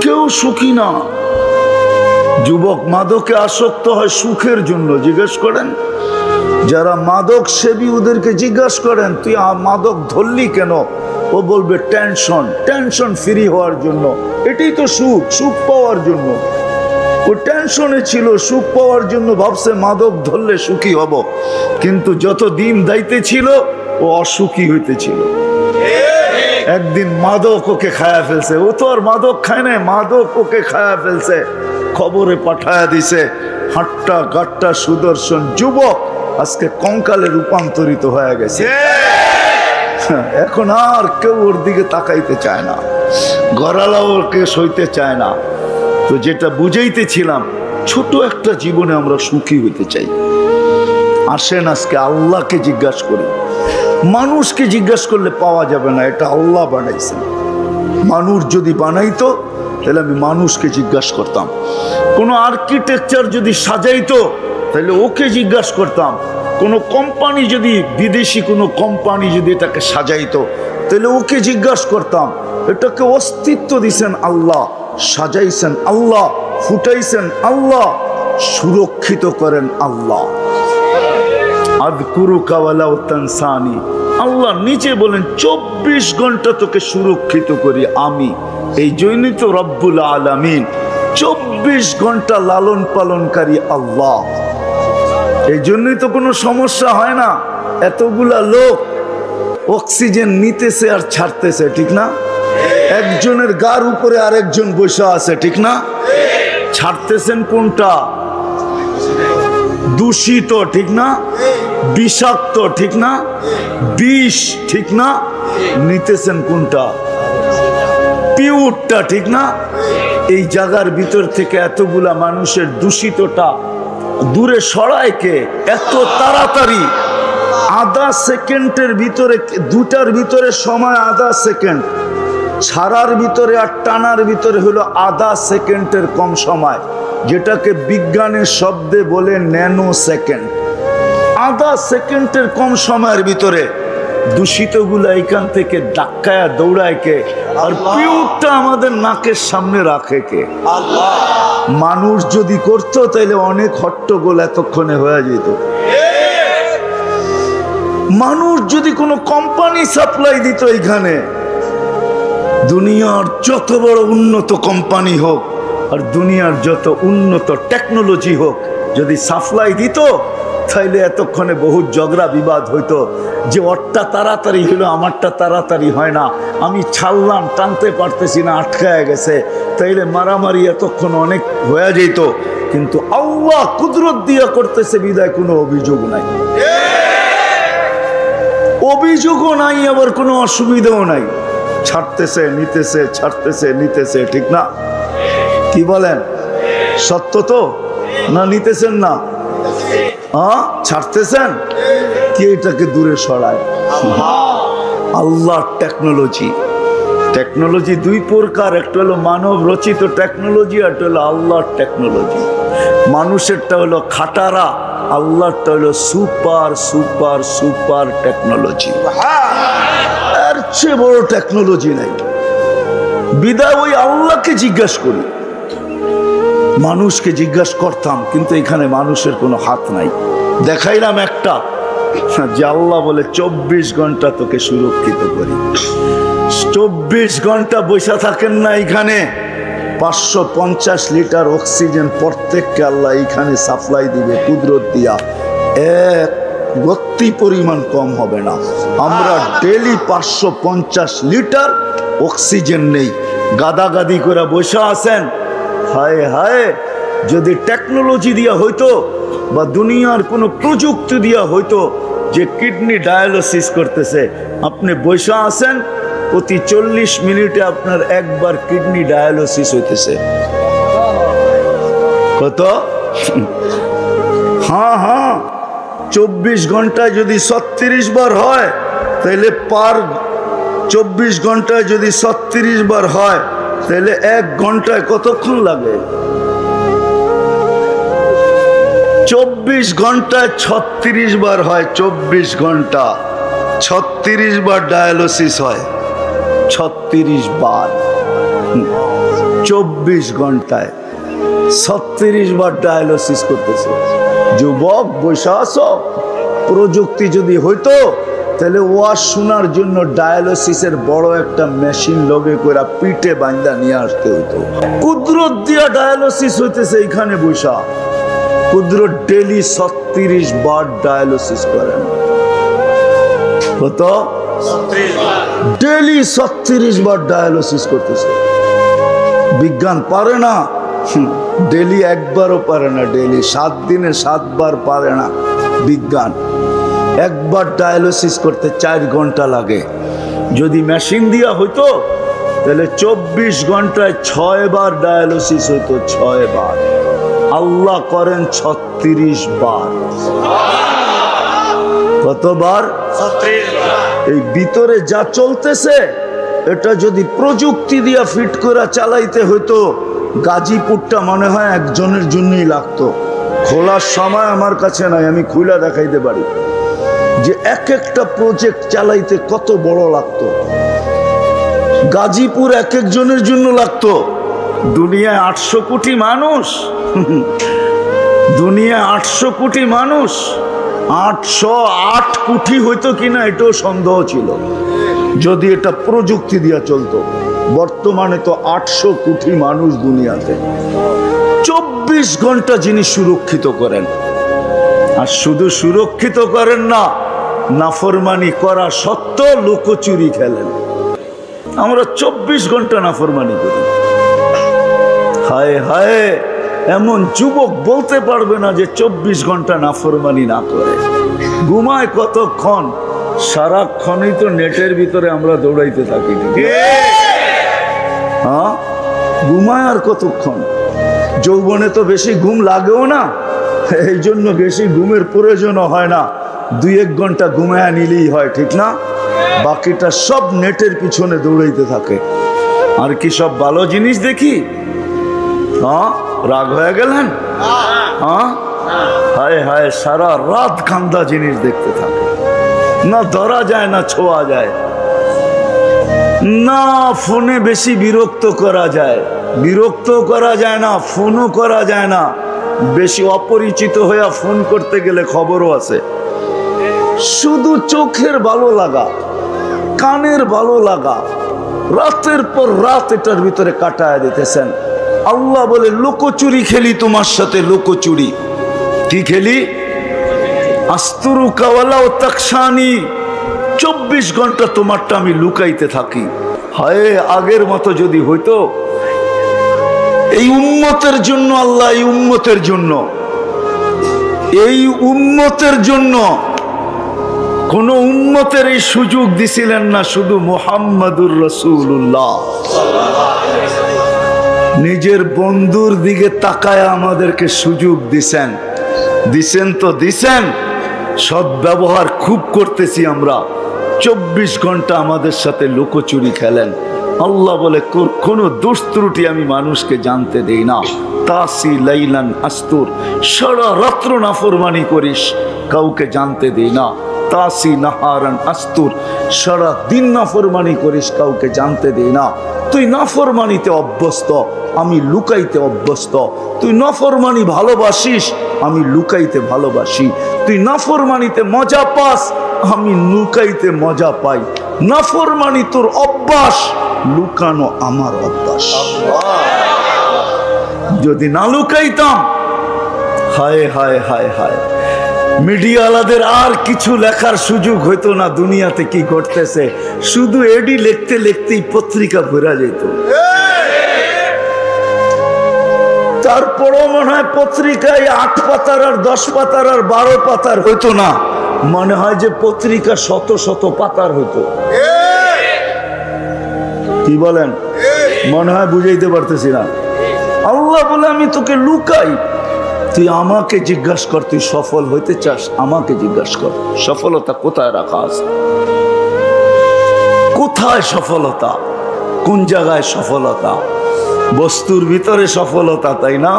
কেউ সুখী না। যুবক মাদকে আসক্ত হয় সুখের জন্য। জিজ্ঞেস করেন যারা মাদক সেবী ওদেরকে জিজ্ঞাসা করেন তুই মাদক ধরলি কেন, ও বলবে টেনশন ফ্রি হওয়ার জন্য। এটাই তো সুখ, সুখ পাওয়ার জন্য। ও টেনশনে ছিল, সুখ পাওয়ার জন্য ভাবছে মাদক ধরলে সুখী হব, কিন্তু যত দিন দাইতে ছিল ও অসুখী হইতেছিল। একদিন মাদক ওকে খায়া ফেলছে। ও তো আর মাদক খায় না, মাদক ওকে খায়া ফেলছে, খবরে পাঠায়া দিছে। হাট্টা গাট্টা সুদর্শন যুবক আজকে কঙ্কালে রূপান্তরিত হয়ে গেছে। এখন আর কেউ ওর দিকে তাকাইতে চায় না, গড়ালাও ওকে সইতে চায় না। তো যেটা বুঝাইতেছিলাম, ছোট একটা জীবনে আমরা সুখী হইতে চাই। আসেন আজকে আল্লাহকে জিজ্ঞাসা করি। মানুষকে জিজ্ঞাসা করলে পাওয়া যাবে না, এটা আল্লাহ বানাইছেন। মানুষ যদি বানাইতো তাহলে আমি মানুষকে জিজ্ঞাসা করতাম। কোনো আর্কিটেকচার যদি সাজাইতো তাহলে ওকে জিজ্ঞাসা করতাম। কোনো কোম্পানি যদি, বিদেশি কোনো কোম্পানি যদি এটাকে সাজাইতো তাহলে ওকে জিজ্ঞাসা করতাম। এটাকে অস্তিত্ব দিছেন আল্লাহ, সাজাইছেন আল্লাহ, ফুটাইছেন আল্লাহ, সুরক্ষিত করেন আল্লাহ। আযকুরুকা ওয়ালাউ তানসানি, আল্লাহ নিচে বলেন 24 ঘন্টা তোকে সুরক্ষিত করি আমি। এই জন্যই তো রব্বুল আলামিন, 24 ঘন্টা লালন পালনকারী আল্লাহ। এই জন্যই তো কোনো সমস্যা হয় না। এতগুলা লোক অক্সিজেন নিতেছে আর ছাড়তেছে, ঠিক না? একজনের গার উপরে আরেকজন বসে আছে, ঠিক না? ছাড়তেছেন কোনটা? দূষিত, ঠিক না? বিষাক্ত, ঠিক না? বিষ, ঠিক না? নিতেছেন কোনটা? পিউরটা, ঠিক না? এই জায়গার ভিতর থেকে এতগুলা মানুষের দূষিতটা দূরে সরায় কে? এত তাড়াতাড়ি আধা সেকেন্ডের ভিতরে, দুটার ভিতরে সময় আধা সেকেন্ড, ছাড়ার ভিতরে আর টানার ভিতরে হলো আধা সেকেন্ডের কম সময়, যেটাকে বিজ্ঞানের শব্দে বলে ন্যানো সেকেন্ড। আধা সেকেন্ডের কম সময়ের ভিতরে দূষিতগুলা এখান থেকে ডাক্কায়া দৌড়ায় কে? আর পিউরটা আমাদের নাকের সামনে রাখে কে? আল্লাহ। মানুষ যদি করতো তাহলে অনেক হট্টগোল এতক্ষণে হয়ে যেত। মানুষ যদি কোনো কোম্পানি সাপ্লাই দিত এখানে, দুনিয়ার যত বড় উন্নত কোম্পানি হোক আর দুনিয়ার যত উন্নত টেকনোলজি হোক, যদি সাপ্লাই দিত তাইলে এতক্ষণে বহু ঝগড়া বিবাদ হইতো, যে ওরটা তাড়াতাড়ি হলো আমারটা তাড়াতাড়ি হয় না, আমি ছাড়লাম টানতে পারতেছি না, আটকায় গেছে, তাইলে মারামারি এতক্ষণ অনেক হয়ে যেত। কিন্তু আল্লাহ কুদরত দিয়া করতেছে বিদায় কোনো অভিযোগ নাই, অভিযোগও নাই, আবার কোনো অসুবিধাও নাই। ছাড়তেছে নিতেছে, ছাড়তেছে নিতেছে, ঠিক না? কি বলেন? সত্য তো না? নিতেছেন না? ছাড়তেছেন কি? এটাকে দূরে সরায় আল্লাহ। টেকনোলজি, টেকনোলজি দুই প্রকার, একটা হলো মানব রচিত টেকনোলজি, আর একটা হলো আল্লাহর টেকনোলজি। মানুষেরটা হলো খাটারা, আল্লাহরটা হলো সুপার সুপার সুপার টেকনোলজি। এর চেয়ে বড় টেকনোলজি নাই। বিদায় ওই আল্লাহকে জিজ্ঞাসা করি। মানুষকে জিজ্ঞাসা করতাম, কিন্তু এখানে মানুষের কোনো হাত নাই। দেখাইলাম একটা, যে আল্লাহ বলে 24 ঘন্টা তোকে সুরক্ষিত করি। 24 ঘন্টা বসে থাকেন না এখানে। 550 লিটার অক্সিজেন প্রত্যেককে আল্লাহ এখানে সাপ্লাই দিবে কুদরত দিয়া, এক গতি পরিমাণ কম হবে না। আমরা ডেলি 550 লিটার অক্সিজেন নেই। গাদাগাদি করে বসে আছেন। হায় হায়, যদি টেকনোলজি দিয়া হইতো বা দুনিয়ার কোনো প্রযুক্তি দিয়া হইতো যে কিডনি ডায়ালিসিস করতেছে, আপনি বসে আছেন, প্রতি 40 মিনিটে আপনার একবার কিডনি ডায়ালিসিস হইতেছে। কত? হ্যাঁ, 24 ঘন্টায় যদি 36 বার হয়, তাহলে পার 24 ঘন্টায় যদি 36 বার হয়, তাহলে 1 ঘন্টায় কতক্ষণ লাগে? 24 ঘন্টায় 36 বার হয়। 24 ঘন্টা 36 বার ডায়ালিসিস হয়। 36 বার 24 ঘন্টায় 36 বার ডায়ালিসিস করতেছে। যুবক বৈশা আছো, প্রযুক্তি যদি হইতো তাহলে ওয়াজ শোনার জন্য ডায়ালিসিসের বড় একটা মেশিন লগে করে পিঠে বান্ধা নিয়ে আসতে হইতো। কুদরত দিয়া ডায়ালিসিস হইতেছে এইখানে বৈশা। কুদরত ডেলি 36 বার ডায়ালিসিস করেন। কত? ডেলি 36 বার ডায়ালিসিস করতেছে। বিজ্ঞান পারে না, ডেলি একবারও পারে না, ডেলি 7 দিনে 7 বার পারে না বিজ্ঞান। একবার ডায়ালিসিস করতে 4 ঘন্টা লাগে। যদি মেশিন দিয়া হইতো তাহলে 24 ঘন্টায় 6 বার ডায়ালিসিস হইতো, 6 বার। আল্লাহ করেন 36 বার। কতবার? 36 বার। এই ভিতরে যা চলতেছে এটা যদি প্রযুক্তি দিয়া ফিট করে চালাইতে হইতো, গাজীপুরটা মনে হয় একজনের জন্যই লাগতো। খোলার সময় আমার কাছে নাই, আমি খুলে দেখাইতে পারি যে এক একটা প্রজেক্ট চালাইতে কত বড় লাগতো। গাজীপুর এক একজনের জন্য লাগতো। দুনিয়ায় 800 কোটি মানুষ, দুনিয়ায় 800 কোটি মানুষ, 808 কোটি হইতো কিনা এটাও সন্দেহ ছিল যদি এটা প্রযুক্তি দিয়া চলতো। বর্তমানে তো 800 কোটি মানুষ দুনিয়াতে। 24 ঘন্টা যিনি সুরক্ষিত করেন, আর শুধু সুরক্ষিত করেন না, নাফরমানি করা সত্ত্বেও লুকোচুরি খেলেন। আমরা 24 ঘন্টা নাফরমানি করি। হায় হায়, এমন যুবক বলতে পারবে না যে 24 ঘন্টা নাফরমানি না করে। ঘুমায় কতক্ষণ? সারাক্ষণই তো নেটের ভিতরে আমরা দৌড়াইতে থাকি। হ্যাঁ, ঘুমায় আর কতক্ষণ? যৌবনে তো বেশি ঘুম লাগেও না, এই জন্য বেশি ঘুমের প্রয়োজনও হয় না। 2-1 ঘন্টা ঘুমায় নিলেই হয়, ঠিক না? বাকিটা সব নেটের পিছনে দৌড়াইতে থাকে। আর কি সব ভালো জিনিস দেখি? হ্যাঁ, রাগ হয়ে গেলেন? হ্যাঁ, হায় হায়, সারা রাত কান্দা জিনিস দেখতে থাকে। না ধরা যায় না ছোঁয়া যায়, না ফোনে বেশি বিরক্ত করা যায়, বিরক্ত করা যায় না, ফোনও করা যায় না। বেশি অপরিচিত হয়ে ফোন করতে গেলে খবরও আছে। শুধু চোখের ভালো লাগা, কানের ভালো লাগা, রাতের পর রাত এটার ভিতরে কাটায় দিতেছেন। আল্লাহ বলে লুকোচুরি খেলি তোমার সাথে, লুকোচুরি। কি খেলি? আস্তুরুকা ওয়ালাউ তাকশানি, 24 ঘন্টা তোমারটা আমি লুকাইতে থাকি। হায়, আগের মতো যদি হইতো। এই উম্মতের জন্য আল্লাহ, এই উম্মতের জন্য, এই উম্মতের জন্য কোন উম্মতের এই সুযোগ দিছিলেন না, শুধু মুহাম্মাদুর রাসূলুল্লাহ নিজের বন্ধুর দিকে তাকায় আমাদেরকে সুযোগ দিছেন। দিছেন তো দিছেন, সদ্ব্যবহার খুব করতেছি আমরা। 24 ঘন্টা আমাদের সাথে লুকোচুরি খেলেন। আল্লাহ বলে কোনো দোষ ত্রুটি আমি মানুষকে জানতে দেই না। তাসি লাইলান আস্তুর, সারা রাত্র নাফরমানি করিস, কাউকে জানতে দেই না। তাসি নাহারান আস্তুর, সারা দিন নাফরমানি করিস, কাউকে জানতে দেই না। তুই নাফরমানিতে অভ্যস্ত, আমি লুকাইতে অভ্যস্ত। তুই নাফরমানি ভালোবাসিস, আমি লুকাইতে ভালোবাসি। তুই নাফরমানিতে মজা পাস, আমি লুকাইতে মজা পাই। নাফরমানি তোর অভ্যাস, লুকানো আমার অভ্যাস। যদি না লুকাইতাম, হায় হায় হায় হায়, মিডিয়াওয়ালাদের আর কিছু লেখার সুযোগ হইতো না দুনিয়াতে কি ঘটতেছে। শুধু এডি লিখতে লিখতেই পত্রিকা ভরা যেত। তারপরও মনে হয় পত্রিকায় 8 পাতার আর 10 পাতার আর 12 পাতার হইতো না, মনে হয় যে পত্রিকা শত শত পাতার হইতো। কি বলেন? মনে হয় বুঝাইতে পারতেছি না। আল্লাহ বলে আমি তোকে লুকাই, তুই আমাকে জিজ্ঞাসা কর, তুই সফল হইতে চাস, আমাকে জিজ্ঞাসা কর সফলতা কোথায় রাখা আছে। কোথায় সফলতা? কোন জায়গায় সফলতা? বস্তুর ভিতরে সফলতা, তাই না?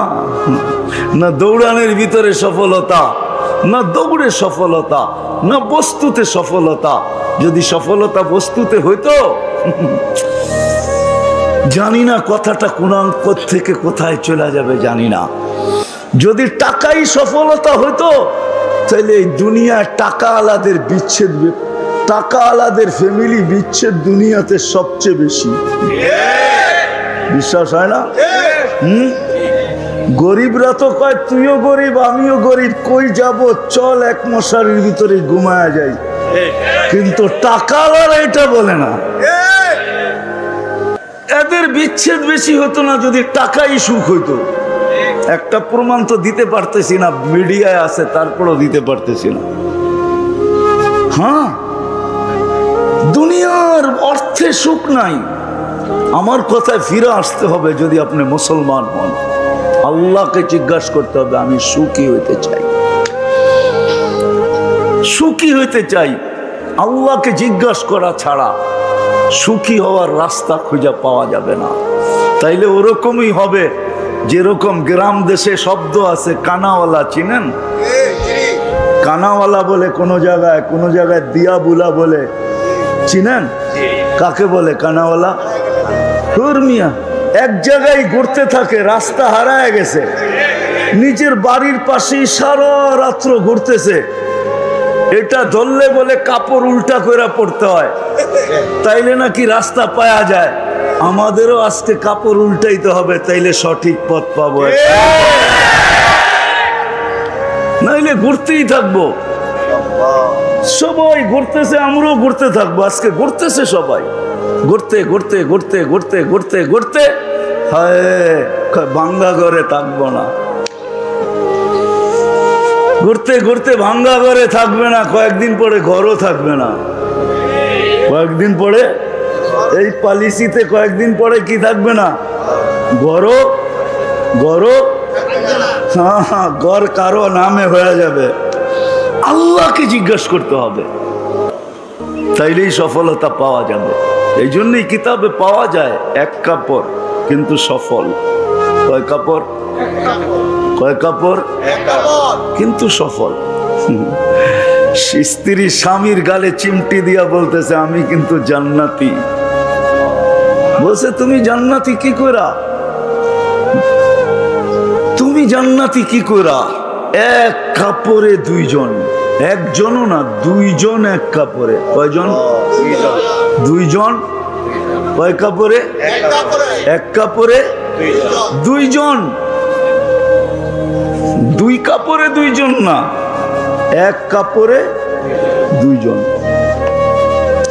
না দৌড়ানোর ভিতরে সফলতা, না দৌড়ে সফলতা, না বস্তুতে সফলতা। যদি সফলতা বস্তুতে হইতো, জানি না কথাটা কোন থেকে কোথায় চলে যাবে জানি না। যদি টাকাই সফলতা হতো তাহলে এই দুনিয়ায় টাকা আলাদের বিচ্ছেদ, টাকা আলাদের ফ্যামিলি বিচ্ছেদ দুনিয়াতে সবচেয়ে বেশি। বিশ্বাস হয় না? গরিবরা তো কয় তুইও গরিব আমিও গরিব, কই যাব চল এক মশারির ভিতরে ঘুমায়া যাই, কিন্তু টাকাওয়ালারা এটা বলে না। এদের বিচ্ছেদ বেশি হতো না যদি টাকাই সুখ হইতো। একটা প্রমাণ তো দিতে পারতেছি না, মিডিয়ায় আছে তারপরও দিতে পারতেছি না। হ্যাঁ, দুনিয়ার অর্থে সুখ নাই। আমার কথায় ফিরে আসতে হবে। যদি আপনি মুসলমান হন, আল্লাহকে জিজ্ঞাসা করতে হবে আমি সুখী হইতে চাই, সুখী হইতে চাই। আল্লাহকে জিজ্ঞাসা করা ছাড়া সুখী হওয়ার রাস্তা খুঁজে পাওয়া যাবে না। তাইলে ওরকমই হবে যেরকম গ্রাম দেশে শব্দ আছে কানাওয়ালা, চিনেন? কানাওয়ালা বলে কোনো জায়গায় দিয়া বুলা বলে, চিনেন? কাকে বলে কানাওয়ালা? মিয়া এক জায়গায় ঘুরতে থাকে, রাস্তা হারায় গেছে, নিজের বাড়ির পাশেই সারা রাত্র ঘুরতেছে। এটা ধরলে বলে কাপড় উল্টা করে পড়তে হয়, তাইলে নাকি রাস্তা পাওয়া যায়। আমাদেরও আজকে কাপড় উল্টাইতে হবে, তাইলে সঠিক পথ পাবো, নাইলে ঘুরতেই থাকবো। সবাই ঘুরতেছে, আমরাও ঘুরতে থাকবো। আজকে ঘুরতেছে সবাই, ঘুরতে ঘুরতে ঘুরতে ঘুরতে ঘুরতে ঘুরতে হায় ভাঙ্গা ঘরে থাকবো না। ঘুরতে ঘুরতে ভাঙ্গা ঘরে থাকবে না, কয়েকদিন পরে ঘরও থাকবে না। কয়েকদিন পরে এই পলিসিতে কয়েকদিন পরে কি থাকবে না? ঘরও হ্যাঁ, ঘর কারো নামে হয়ে যাবে। আল্লাহকে জিজ্ঞাসা করতে হবে, তাইলেই সফলতা পাওয়া যাবে। এই জন্যই কিতাবে পাওয়া যায় এক কাপড় কিন্তু সফল। কয় কাপড়? কয় কাপড় কিন্তু সফল। স্ত্রী স্বামীর গালে চিমটি দিয়া বলতেছে আমি কিন্তু জান্নাতি। বলছে তুমি জান্নাতি কি কইরা? তুমি জান্নাতি কি কইরা? এক কাপড়ে দুইজন, একজনও না দুইজন এক কাপড়ে। কয়জন? দুইজন। কয় কাপড়ে? এক কাপড়ে দুইজন। দুই কাপড়ে দুইজন না, এক কাপড়ে দুইজন।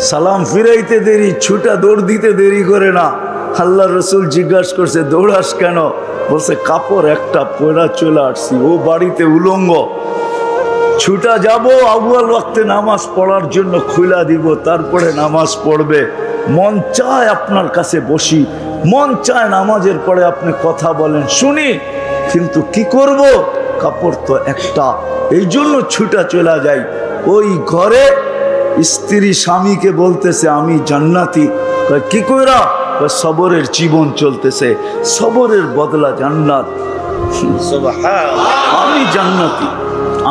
সালাম ফিরাইতে দেরি, ছুটা দৌড় দিতে দেরি করে না। আল্লাহ রসুল জিজ্ঞাসা করছে দৌড়াস কেন? বলছে কাপড় একটা পরা চলে আসছি, ও বাড়িতে উলঙ্গ, ছুটা যাব আউয়াল ওয়াক্তে নামাজ পড়ার জন্য খুলা দিব, তারপরে নামাজ পড়বে। মন চায় আপনার কাছে বসি, মন চায় নামাজের পরে আপনি কথা বলেন শুনি, কিন্তু কি করব? কাপড় তো একটা, এই জন্য ছুটা চলে যাই। ওই ঘরে স্ত্রী স্বামীকে বলতেছে আমি জান্নাতি। কি কইরা? সবরের জীবন চলতেছে, সবরের বদলা জান্নাত। আমি জান্নাতি।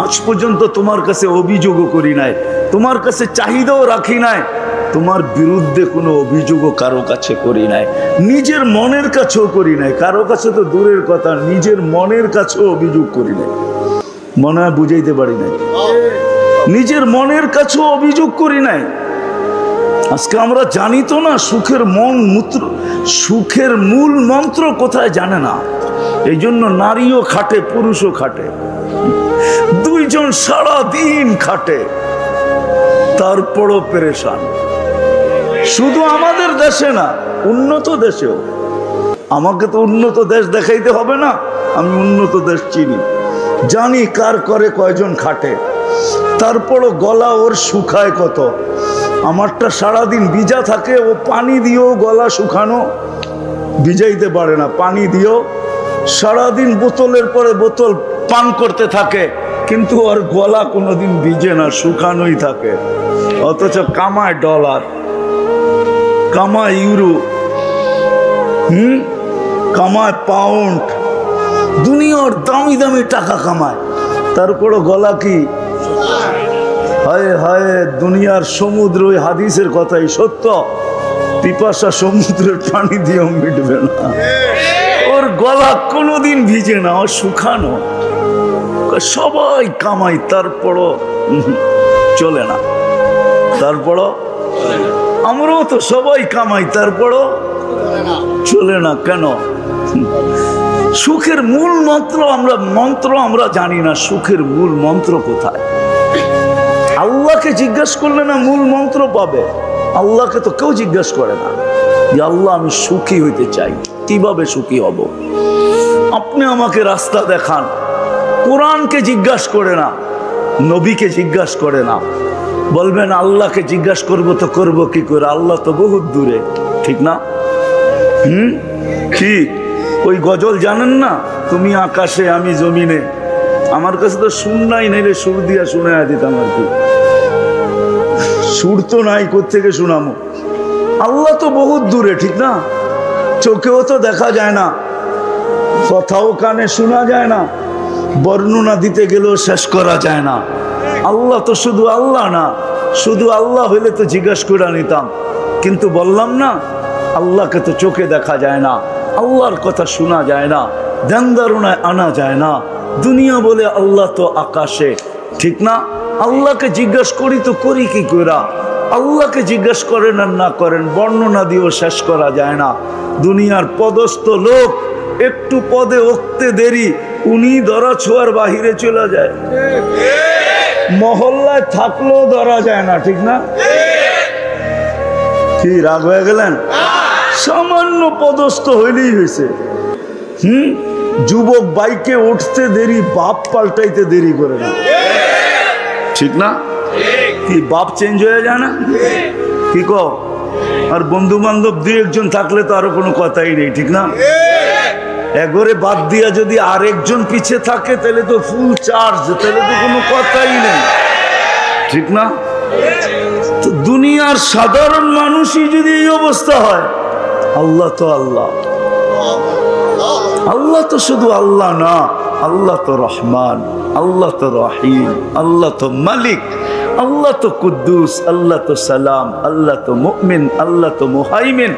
আজ পর্যন্ত তোমার কাছে অভিযোগও করি নাই, তোমার কাছে চাহিদাও রাখি নাই, তোমার বিরুদ্ধে কোনো অভিযোগও কারো কাছে করি নাই, নিজের মনের কাছেও করি নাই। কারো কাছে তো দূরের কথা, নিজের মনের কাছেও অভিযোগ করি নাই। মনে হয় বুঝাইতে পারি নাই। নিজের মনের কাছেও অভিযোগ করি নাই। আজকে আমরা জানি তো না সুখের সুখের মূল মন্ত্র কোথায় জানে না। এই জন্য নারীও খাটে, পুরুষও খাটে, দুইজন সারা দিন খাটে, তারপরও পেরেশান। শুধু আমাদের দেশে না, উন্নত দেশেও। আমাকে তো উন্নত দেশ দেখাইতে হবে না, আমি উন্নত দেশ চিনি, জানি কার করে কয়জন খাটে। তারপরও গলা ওর শুকায় কত। আমারটা সারাদিন ভিজা থাকে, ও পানি দিয়েও গলা শুকানো ভিজাইতে পারে না, পানি দিয়েও সারাদিন বোতলের পরে বোতল পান করতে থাকে, কিন্তু ওর গলা কোনোদিন ভিজে না, শুকানোই থাকে। অথচ কামায় ডলার, কামায় ইউরো, কামায় পাউন্ড, দুনিয়ার দামি দামি টাকা কামায়, তারপরও গলা কি? হায় হায়, দুনিয়ার সমুদ্র। ওই হাদিসের কথাই সত্য, পিপাসা সমুদ্রের পানি দিয়েও মিটবে না। ওর গলা কোনোদিন ভিজে না, ও শুকানো। সবাই কামাই, তারপরও চলে না। তারপরও আমরাও তো সবাই কামাই, তারপরও চলে না। কেন? সুখের মূল মন্ত্র আমরা জানি না। সুখের মূল মন্ত্র কোথায়? আল্লাহকে জিজ্ঞেস করলে না মূল মন্ত্র পাবে। আল্লাহকে তো কেউ জিজ্ঞেস করে না যে আল্লাহ আমি সুখী হইতে চাই, কিভাবে সুখী হব? আপনি আমাকে রাস্তা দেখান। কোরআনকে জিজ্ঞাসা করে না, নবীকে জিজ্ঞাসা করে না। বলবেন আল্লাহকে জিজ্ঞাসা করবো তো করবো কি করে? আল্লাহ তো বহুত দূরে, ঠিক না? কি ওই গজল জানেন না, তুমি আকাশে আমি জমিনে? আমার কাছে তো সুর নাই, নাইলে সুর দিয়া শুনে দিতাম আর কি। সুর তো নাই, কোত্থেকে শুনামো? আল্লাহ তো বহুত দূরে, ঠিক না? চোখেও তো দেখা যায় না, কথাও কানে শোনা যায় না, বর্ণনা দিতে গেলেও শেষ করা যায় না। আল্লাহ তো শুধু আল্লাহ না। শুধু আল্লাহ হইলে তো জিজ্ঞাসা করে নিতাম, কিন্তু বললাম না আল্লাহকে তো চোখে দেখা যায় না, আল্লাহর কথা শোনা যায় না, ধ্যান ধারণায় আনা যায় না। দুনিয়া বলে আল্লাহ তো আকাশে, ঠিক না? আল্লাহকে জিজ্ঞাসা করি তো করি কি করা? আল্লাহকে জিজ্ঞাসা করেন আর না করেন, বর্ণনা দিয়েও শেষ করা যায় না। দুনিয়ার পদস্থ লোক একটু পদে উঠতে দেরি, উনি ধরা ছোঁয়ার বাহিরে চলে যায়। মহল্লায় থাকলেও ধরা যায় না, ঠিক না? কি রাগ হয়ে গেলেন? সামান্য পদস্থ হইলেই হয়েছে। যুবক বাইকে উঠতে দেরি, বাপ পাল্টাইতে দেরি করে না, ঠিক না? কি বাপ চেঞ্জ হয়ে যায় না? কি কো? আর বন্ধু বান্ধব দুই একজন থাকলে তো আরো কোনো কথাই নেই, ঠিক না? একবারে বাদ দিয়া যদি আরেকজন পিছে থাকে তাহলে তো ফুল চার্জ, তাহলে তো কোনো কথাই নেই, ঠিক না? তো দুনিয়ার সাধারণ মানুষই যদি এই অবস্থা হয়, আল্লাহ তো আল্লাহ। আল্লাহ তো শুধু আল্লাহ না, আল্লাহ তো রহমান, আল্লাহ তো রহিম, আল্লাহ তো মালিক, আল্লাহ তো কুদ্দুস, আল্লাহ তো সালাম, আল্লাহ তো মুমিন, আল্লাহ তো মুহাইমিন,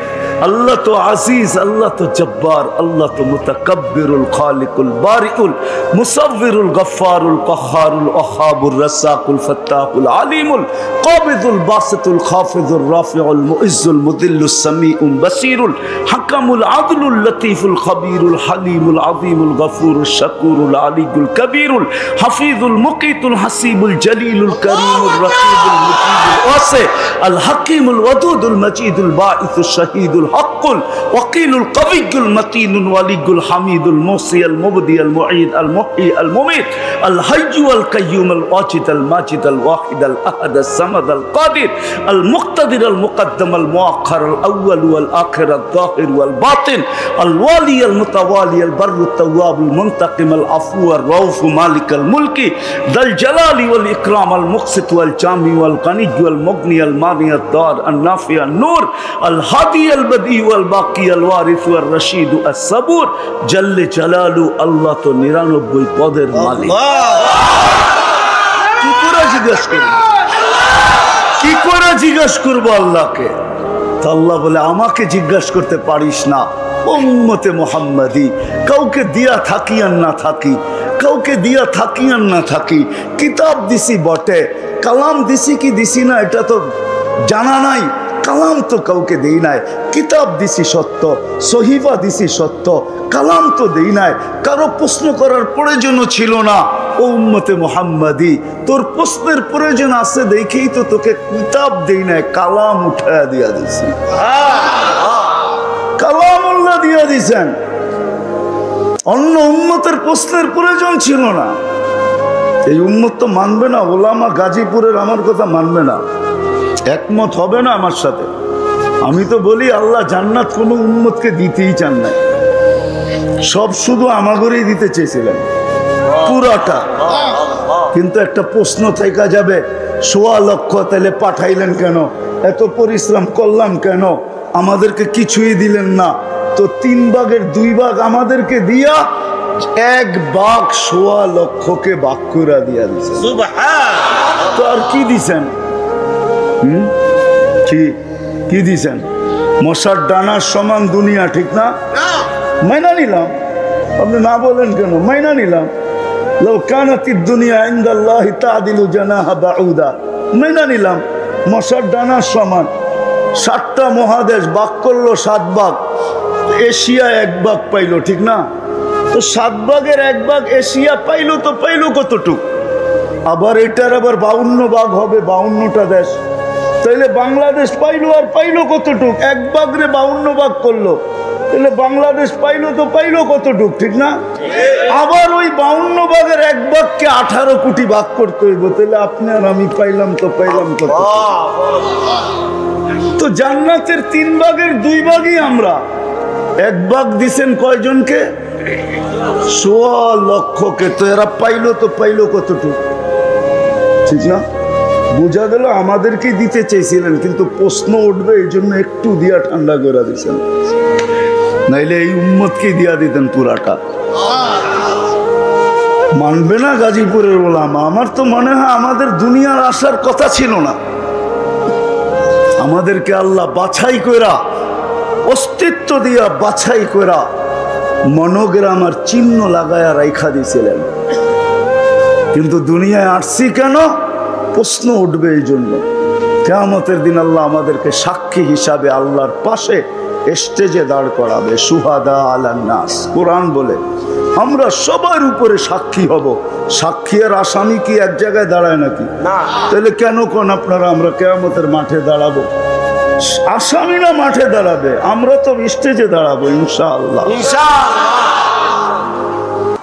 আল্লাহ তো আজিজ, আল্লাহ তো জব্বার, আল্লাহ তো মুতাকাব্বিরুল খালিকুল বারিউল মুসাব্বিরুল গফফারুল কহ্হারুল ওয়াহাবুর রাসাকুল ফাত্তাহুল আলিমুল কাবিদুল বাসিতুল খাফিজুর রাফিউল মুইজ্জুল মুদিল্লুস সামিউল বাসিরুল হাকামুল আদলুল লতীফুল খবীরুল হালিমুল আযীমুল গফুরুল শাকুরুল আলিয়ুল কবীরুল হাফিজুল মুকিতুল হাসিবুল জলিলুল করিমুল রকিবুল মুজিবুল ওয়াসি আল হাকিমুল ওয়াদুদুল মজিদুল বাঈসুশ শাহীদুল হাক্কুল ওয়াকিলুল কবিয়্যুল মতিনুল ওয়ালিয়ুল হামিদুল মুসি আল মুবদি আল মুঈদ আল মুহয়ি আল মুমীত আল হাইয়্যু আল কাইয়্যুম আল ওয়াজিদ আল মাজিদ আল ওয়াহিদ আল আহাদ আল সামাদ আল কাদির আল মুক্তাদির আল মুকদ্দম আল মুআখ্খার আল আউয়াল ওয়াল আখির আল যাহির ওয়াল বাতিন আল ওয়ালি আল মুতাওয়ালি আল বাররু তাওয়াব আল মুনতাকিম আল আফু আর রাউফ মালিক আল মুলকি দাল জালালি ওয়াল ইকরাম আল মুকসিত ওয়াল জামি ওয়াল গনি ওয়াল মুগনি আল মানি আল দার আল নাফি আল নূর আল হাদি আল বদি ওয়াল বাকি আল ওয়ারিস ওয়াল রশিদ আস সাবুর জাল্লে জালালু। আল্লাহ তো 99 পদের মালিক। কি করে জিজ্ঞেস করব? কি করে জিজ্ঞেস করব আল্লাহকে? তো আল্লাহ বলে আমাকে জিজ্ঞাসা করতে পারিস না, উম্মতে মুহাম্মাদি। কাউকে দিয়া থাকি আর না থাকি, কাউকে দিয়া থাকি আর না থাকি, কিতাব দিছি বটে, কালাম দিছি কি দিছি না এটা তো জানা নাই। কালাম তো কাউকে দেই নাই, কিতাব দিছি সত্য, সহিফা দিছি সত্য, কালাম তো দেই নাই। কারো প্রশ্ন করার প্রয়োজনও ছিল না। ও উম্মতে মুহাম্মাদি, তোর প্রশ্নের প্রয়োজন আছে দেখেই তো তোকে কিতাব দেই নাই, কালাম উঠায়া দিয়া দিছি। কালামুল্লাহ দিয়া দিছেন। অন্য উম্মতের প্রশ্নের প্রয়োজন ছিল না। এই উম্মত তো মানবে না, ওলামা গাজীপুরের আমার কথা মানবে না, একমত হবে না আমার সাথে। আমি তো বলি আল্লাহ জান্নাত কোনো উম্মতকে দিতেই চান না, সব শুধু আমাগরেই দিতে চেয়েছিলেন পুরাটা। কিন্তু একটা প্রশ্ন থেকে যাবে, ১.৫ লক্ষ তাহলে পাঠাইলেন কেন? এত পরিশ্রম করলাম কেন? আমাদেরকে কিছুই দিলেন না। তো 3 ভাগের 2 ভাগ আমাদেরকে দিয়া 1 ভাগ ১.৫ লক্ষকে ভাগ করে দিয়া দিয়েছেন। তো আর কি দিছেন? কি দিছেন? মশার ডানার সমান দুনিয়া, ঠিক না? মাইনা নিলাম, আপনি না বলেন কেন? মাইনা নিলাম। লাউ কানাতিদ দুনিয়া ইনদাল্লাহি তা'দিলু জানাহা বাউদা, মাইনা নিলাম মশার ডানার সমান। 7টা মহাদেশ ভাগ করলো, 7 ভাগ, এশিয়া 1 ভাগ পাইলো, ঠিক না? তো 7 ভাগের 1 ভাগ এশিয়া পাইলো, তো পাইলো কতটুক? আবার এটার আবার 52 ভাগ হবে, 52টা দেশ। তাইলে বাংলাদেশ পাইলো, আর পাইলো কতটুক? 1 ভাগ রে 52 ভাগ করলো, তাহলে বাংলাদেশ পাইলো, তো পাইলো কতটুক, ঠিক না? আবার ওই 52 ভাগের 1 ভাগকে 18 কোটি ভাগ করতে হইব, তাহলে আপনি আর আমি পাইলাম, তো পাইলাম কত? তো জান্নাতের 3 ভাগের 2 ভাগই আমরা। 1 ভাগ দিছেন কয়জনকে? 1.25 লক্ষকে। তো এরা পাইলো, তো পাইলো কতটুক, ঠিক না? বোঝা গেল আমাদেরকে দিতে চেয়েছিলেন, কিন্তু প্রশ্ন উঠবে এই জন্য একটু দিয়া ঠান্ডা করে দিচ্ছেন, নাইলে এই উম্মতকে দিয়া দিতেন পুরাটা। মানবে না গাজীপুরের ওলামা? আমার তো মনে হয় আমাদের দুনিয়ার আসার কথা ছিল না। আমাদেরকে আল্লাহ বাছাই কইরা, অস্তিত্ব দিয়া বাছাই কইরা মনোগ্রাম আর চিহ্ন লাগায়া রাইখা দিয়েছিলেন। কিন্তু দুনিয়ায় আসছি কেন? প্রশ্ন উঠবে এই জন্য। কিয়ামতের দিন আল্লাহ আমাদেরকে সাক্ষী হিসাবে আল্লাহর পাশে স্টেজে দাঁড় করাবে। সুহাদা আলান নাস, কোরআন বলে আমরা সবার উপরে সাক্ষী হব। সাক্ষী আর আসামি কি এক জায়গায় দাঁড়ায় নাকি? তাহলে কেন কোন আপনারা আমরা কিয়ামতের মাঠে দাঁড়াবো? আসামিরা মাঠে দাঁড়াবে, আমরা তো স্টেজে দাঁড়াবো ইনশাআল্লাহ।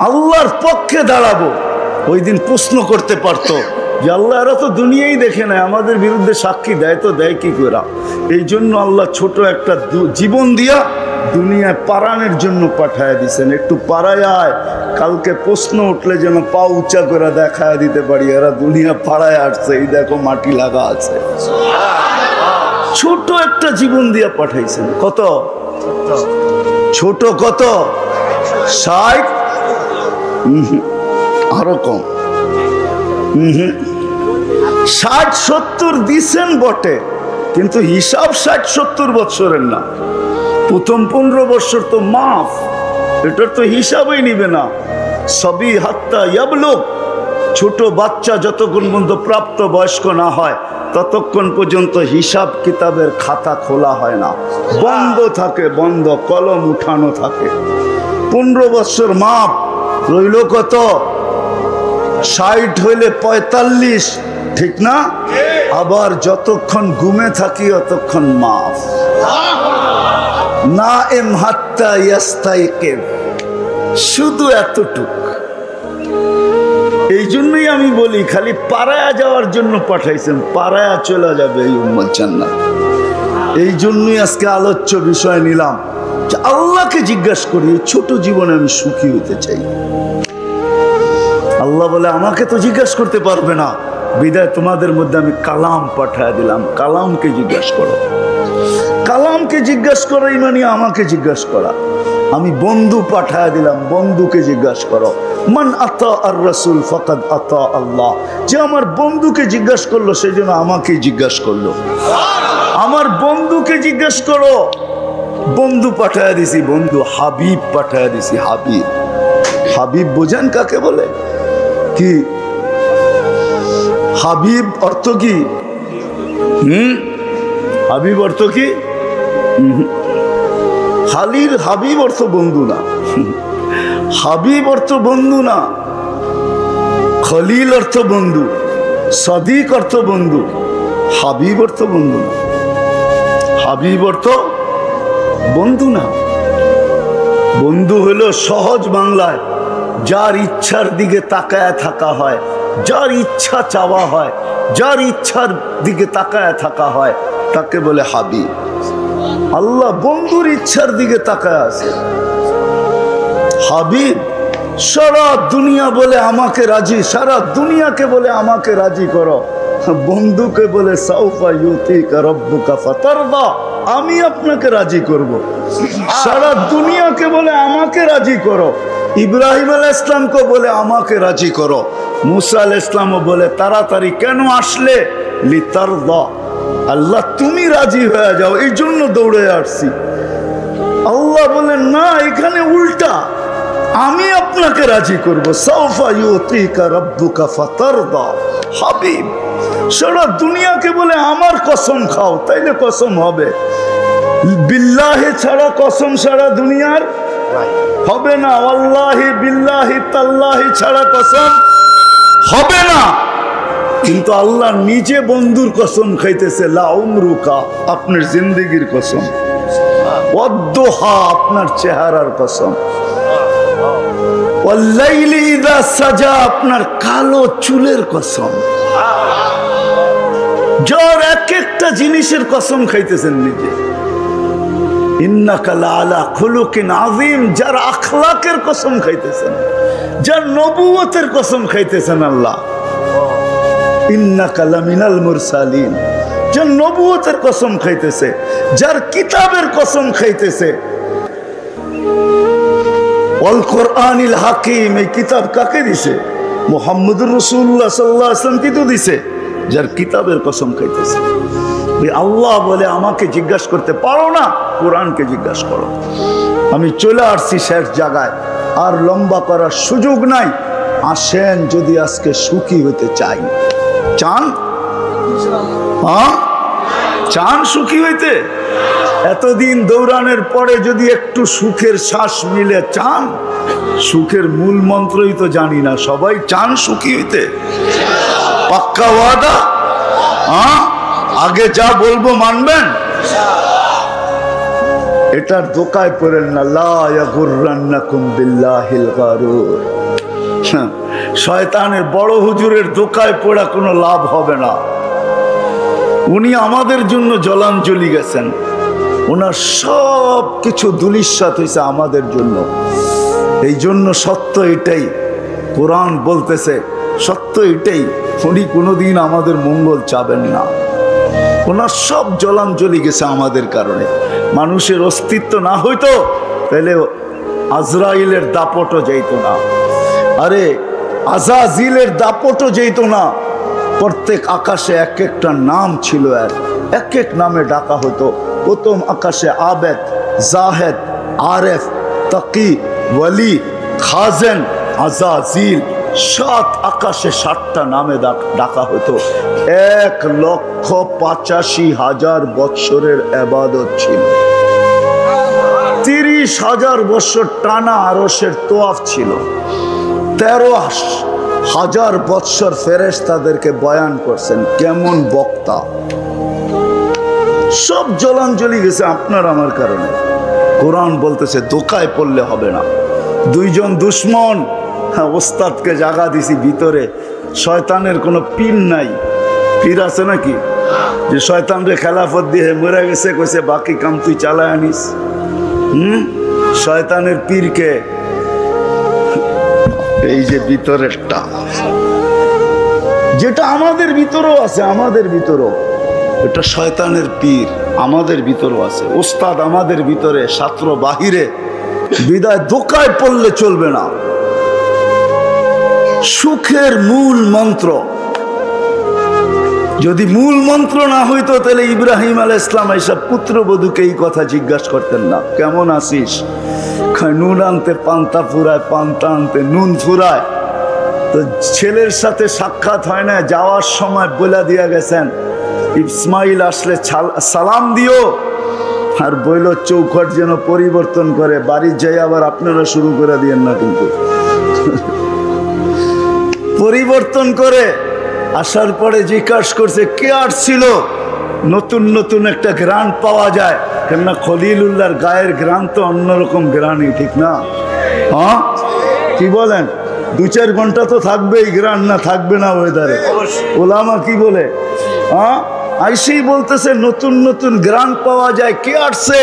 আল্লাহর পক্ষে দাঁড়াবো। ওই দিন প্রশ্ন করতে পারতো যে আল্লাহ এরা তো দুনিয়াই দেখে নাই, আমাদের বিরুদ্ধে সাক্ষী দেয়, তো দেয় কি করে? এই জন্য আল্লাহ ছোট একটা জীবন দিয়া দুনিয়ায় পারানের জন্য পাঠায় দিছেন। একটু পাড়ায় আয়, কালকে প্রশ্ন উঠলে যেন পা উঁচা করে দেখায় দিতে পারি এরা দুনিয়া পাড়ায় আসছে, এই দেখো মাটি লাগা আছে। ছোট একটা জীবন দিয়া পাঠাইছেন। কত ছোট? কত? 60? আরো কম। 60-70 দিছেন বটে, কিন্তু হিসাব 60-70 বছরের না। প্রথম 15 বছর তো মাফ, এটার তো হিসাবই নিবে না। সবই হাত্তা ইয়াবলুগ, ছোট বাচ্চা যতক্ষণ পর্যন্ত প্রাপ্ত বয়স্ক না হয় ততক্ষণ পর্যন্ত হিসাব কিতাবের খাতা খোলা হয় না, বন্ধ থাকে, বন্ধ, কলম উঠানো থাকে। 15 বছর মাপ রইল কত? 60 হইলে 45, ঠিক না? আবার যতক্ষণ ঘুমে থাকি ততক্ষণ মাফ। নাইম হাত্তা ইয়াস্তাইকিব, শুধু এতটুক। এই জন্যই আমি বলি খালি পাড়ায়া যাওয়ার জন্য পাঠাইছেন, পাড়ায়া চলে যাবে এই উম্মত জান্নাত। এই জন্যই আজকে আলোচ্য বিষয় নিলাম যে আল্লাহকে জিজ্ঞাসা করি এই ছোট জীবনে আমি সুখী হতে চাই। আল্লাহ বলে আমাকে তো জিজ্ঞাসা করতে পারবে না, বিদায় তোমাদের মধ্যে আমি কালাম পাঠায় দিলাম। কালামকে জিজ্ঞাসা করো, কালামকে জিজ্ঞাসা করো, মানে আমাকে জিজ্ঞাসা করা। আমি বন্ধু পাঠায় দিলাম, বন্ধুকে জিজ্ঞাসা করো। মান আতা আর রাসূল ফাকাদ আতা আল্লাহ, যে আমার বন্ধুকে জিজ্ঞাসা করলো সেই জন্য আমাকে জিজ্ঞাসা করলো। আমার বন্ধুকে জিজ্ঞাসা করো, বন্ধু পাঠায় দিছি, বন্ধু হাবিব পাঠায় দিছি। হাবিব, হাবিব বোঝেন কাকে বলে? কি হাবিব অর্থ কি? হাবিব অর্থ কি? খালির হাবিব অর্থ বন্ধু না, হাবিব অর্থ বন্ধু না। খলিল অর্থ বন্ধু, সাদিক অর্থ বন্ধু, হাবিব অর্থ বন্ধু না। হাবিব অর্থ বন্ধু না। বন্ধু হলো সহজ বাংলায় যার ইচ্ছার দিকে তাকায় থাকা হয়, যার ইচ্ছা চাওয়া হয়, যার ইচ্ছার দিকে তাকায় থাকা হয় তাকে বলে হাবিব। আল্লাহ বন্ধুর ইচ্ছার দিকে তাকায় আছে। হাবিব সারা দুনিয়া বলে আমাকে রাজি, সারা দুনিয়াকে বলে আমাকে রাজি করো। বন্ধুকে বলে সাউফা ইউতিকা রাব্বুকা ফাতারদা, আমি আপনাকে রাজি করব। সারা দুনিয়াকে বলে আমাকে রাজি করো। ইব্রাহিম আলাইহিস সালামকে বলে আমাকে রাজি করো। মুসা আলাইহিস সালামও বলে তাড়াতাড়ি কেন আসলে? লিতারদা, আল্লাহ তুমি রাজি হয়ে যাও, এই জন্য দৌড়ে আসছি। আল্লাহ বলেন না, এখানে উল্টা, আমি আপনাকে রাজি করবো। সাউফা ইউতিকা রাব্বুকা ফাতারদা। হাবিব সারা দুনিয়াকে বলে আমার কসম খাও, তাইলে কসম হবে। বিল্লাহি ছাড়া কসম সারা দুনিয়ার হবে না। আল্লাহি বিল্লাহি তাল্লাহি ছাড়া কসম হবে না। কিন্তু আল্লাহ নিজে বন্ধুর কসম খাইতেছে, লা উমরুকা, আপনার জিন্দেগির কসম, ওয়াদ্দুহা, আপনার চেহারার কসম, ওয়াল্লাইলি ইযা সাজা, আপনার কালো চুলের কসম। যার এক একটা জিনিসের কসম খাইতেছেন নিজে। ইন্নাকা লাআলা খুলুকিন আযীম, যার আখলাকের কসম খাইতেছেন, যার নবুয়তের কসম খাইতেছেন আল্লাহ। ইন্নাকা লামিনাল মুরসালিন, যার নবুয়তের কসম খাইতেছে, যার কিতাবের কসম খাইতেছে। ওয়াল কোরআনিল হাকিম, এই কিতাব কাকে দিছে? মুহাম্মদুর রাসূলুল্লাহ সাল্লাল্লাহু আলাইহি ওয়াসাল্লাম কি তো দিছে? যার কিতাবের কসম খাইতেছে। আল্লাহ বলে আমাকে জিজ্ঞাসা করতে পারো না, কোরআনকে জিজ্ঞাসা করো। আমি চলে আসছি শেষ জায়গায়, আর লম্বা করার সুযোগ নাই। আসেন, যদি আজকে সুখী হতে চাই। চান? হ্যাঁ, চান সুখী হইতে? এতদিন দৌড়ানোর পরে যদি একটু সুখের শ্বাস মিলে, চান? সুখের মূল মন্ত্রই তো জানি না, সবাই চান সুখী হইতে? পাক্কা ওয়াদা? হ্যাঁ, আগে যা বলবো মানবেন? এটার দোকায় পড়েন না, লা ইয়াগুররান্নাকুম বিল্লাহিল গারুর। শয়তানের বড় হুজুরের দোকায় পড়া কোনো লাভ হবে না। উনি আমাদের জন্য জলাঞ্জলি গেছেন, ওনার সব কিছু দুলিশ্বাত হয়েছে আমাদের জন্য। এই জন্য সত্য এটাই, কোরআন বলতেছে সত্য এটাই, উনি কোনোদিন আমাদের মঙ্গল চাবেন না। ওনার সব জলাঞ্জলি গেছে আমাদের কারণে। মানুষের অস্তিত্ব না হইতো তাহলে আজরাইলের দাপটও যেত না, আরে আজাজিলের দাপটও যেত না। প্রত্যেক আকাশে এক একটা নাম ছিল, এক এক নামে ডাকা হতো। প্রথম আকাশে আবেদ, জাহেদ, আরেফ, তাকি, ওয়ালি, খাজেন, আজাজিল, 7 আকাশে 7টা নামে ডাকা হতো। 1,85,000 বৎসরের ইবাদত ছিল। 30,000 বৎসর টানা আরশের তোয়াফ ছিল। 13,000 বৎসর ফেরেশতাদেরকে বয়ান করছেন, কেমন বক্তা। সব জলাঞ্জলি গেছে আপনার আমার কারণে। কোরআন বলতেছে দোকায় পড়লে হবে না। 2 জন দুশ্মন, ওস্তাদকে জাগা দিছি ভিতরে। শয়তানের কোনো পীর নাই। পীর আছে নাকি যে শয়তানরে খেলাফত দিয়ে মরে গেছে, কইছে বাকি কাম তুই চালায় আনিস? শয়তানের পীরকে, এই যে ভিতরেরটা, যেটা আমাদের ভিতরেও আছে, আমাদের ভিতরেও এটা শয়তানের পীর আমাদের ভিতরেও আছে। ওস্তাদ আমাদের ভিতরে, ছাত্র বাহিরে। বিদায় দোকায় পড়লে চলবে না। সুখের মূল মন্ত্র, যদি মূল মন্ত্র না হইতো তাহলে ইব্রাহিম আলাইহিস সালাম এইসব পুত্রবধূকে এই কথা জিজ্ঞাসা করতেন না, কেমন আছিস? নুন আনতে পান্তা ফুরায়, পান্তা আনতে নুন ফুরায়। তো ছেলের সাথে সাক্ষাৎ হয় না, যাওয়ার সময় বলে দিয়া গেছেন ইসমাইল আসলে সালাম দিও, আর বইল চৌখট যেন পরিবর্তন করে, বাড়ির যাই আবার আপনারা শুরু করে দিয়েন না। কিন্তু পরিবর্তন করে আসার পরে জিজ্ঞাসা করছে কে আসছিল। নতুন নতুন একটা গ্রান পাওয়া যায়, কেননা খলিলুল্লাহর গায়ের গ্রান তো অন্যরকম গ্রানই, ঠিক না? হ্যাঁ, কি বলেন? 2-4 ঘন্টা তো থাকবেই গ্রান, না থাকবে না ওয়েদারে? ওলামা কি বলে? হ্যাঁ, আইসেই বলতেছে নতুন নতুন গ্রান পাওয়া যায়, কে আসছে?